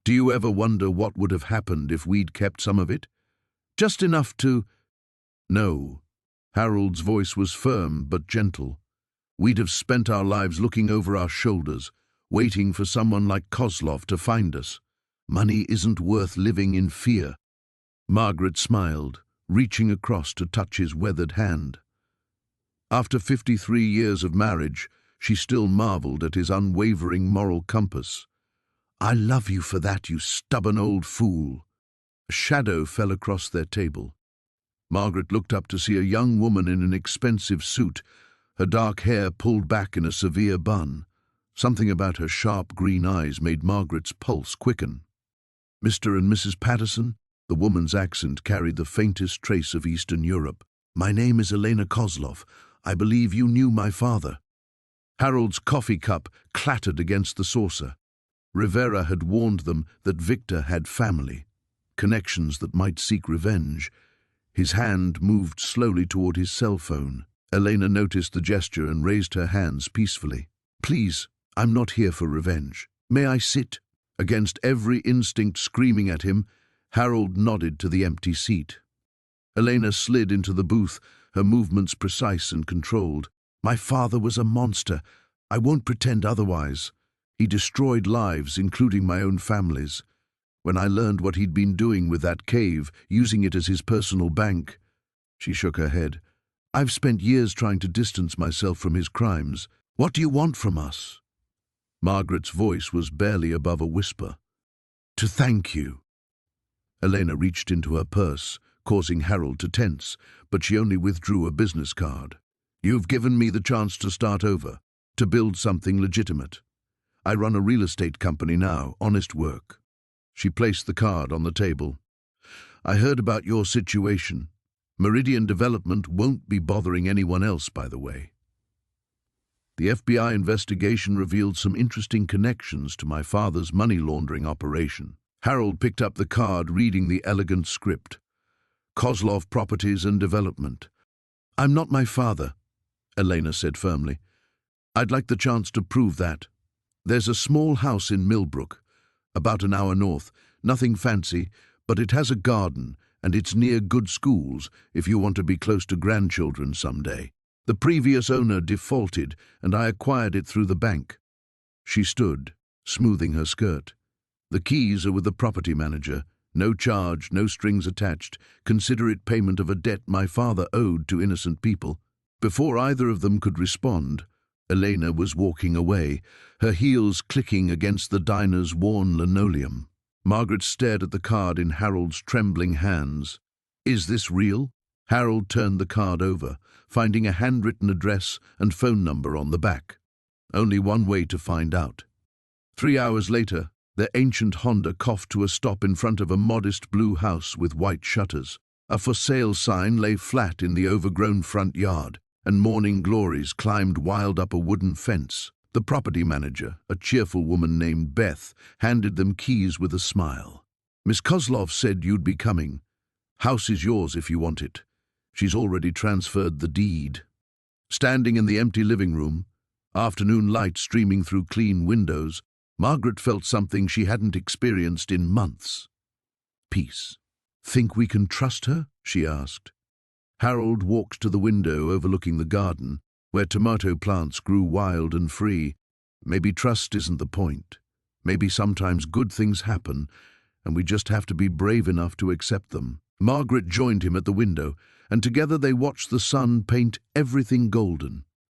Do you ever wonder what would have happened if we'd kept some of it? Just enough to— No. Harold's voice was firm but gentle. We'd have spent our lives looking over our shoulders, waiting for someone like Kozlov to find us. Money isn't worth living in fear. Margaret smiled, reaching across to touch his weathered hand. After 53 years of marriage, she still marveled at his unwavering moral compass. I love you for that, you stubborn old fool. A shadow fell across their table. Margaret looked up to see a young woman in an expensive suit, her dark hair pulled back in a severe bun. Something about her sharp green eyes made Margaret's pulse quicken. Mr. and Mrs. Patterson? The woman's accent carried the faintest trace of Eastern Europe. My name is Elena Kozlov. I believe you knew my father. Harold's coffee cup clattered against the saucer. Rivera had warned them that Victor had family, connections that might seek revenge. His hand moved slowly toward his cell phone. Elena noticed the gesture and raised her hands peacefully. Please, I'm not here for revenge. May I sit? Against every instinct screaming at him, Harold nodded to the empty seat. Elena slid into the booth, her movements precise and controlled. My father was a monster. I won't pretend otherwise. He destroyed lives, including my own family's. When I learned what he'd been doing with that cave, using it as his personal bank, she shook her head. I've spent years trying to distance myself from his crimes. What do you want from us? Margaret's voice was barely above a whisper. To thank you. Elena reached into her purse, causing Harold to tense, but she only withdrew a business card. You've given me the chance to start over, to build something legitimate. I run a real estate company now, honest work. She placed the card on the table. I heard about your situation. Meridian Development won't be bothering anyone else, by the way. The FBI investigation revealed some interesting connections to my father's money laundering operation. Harold picked up the card, reading the elegant script. Kozlov Properties and Development. I'm not my father, Elena said firmly. I'd like the chance to prove that. There's a small house in Millbrook, about an hour north, nothing fancy, but it has a garden, and it's near good schools if you want to be close to grandchildren someday. The previous owner defaulted, and I acquired it through the bank. She stood, smoothing her skirt. The keys are with the property manager. No charge, no strings attached. Consider it payment of a debt my father owed to innocent people. Before either of them could respond, Elena was walking away, her heels clicking against the diner's worn linoleum. Margaret stared at the card in Harold's trembling hands. Is this real? Harold turned the card over, finding a handwritten address and phone number on the back. Only one way to find out. 3 hours later, their ancient Honda coughed to a stop in front of a modest blue house with white shutters. A for sale sign lay flat in the overgrown front yard, and morning glories climbed wild up a wooden fence. The property manager, a cheerful woman named Beth, handed them keys with a smile. Miss Kozlov said you'd be coming. House is yours if you want it. She's already transferred the deed. Standing in the empty living room, afternoon light streaming through clean windows, Margaret felt something she hadn't experienced in months. Peace. Think we can trust her? She asked. Harold walked to the window overlooking the garden, where tomato plants grew wild and free. Maybe trust isn't the point. Maybe sometimes good things happen, and we just have to be brave enough to accept them. Margaret joined him at the window, and together they watched the sun paint everything golden.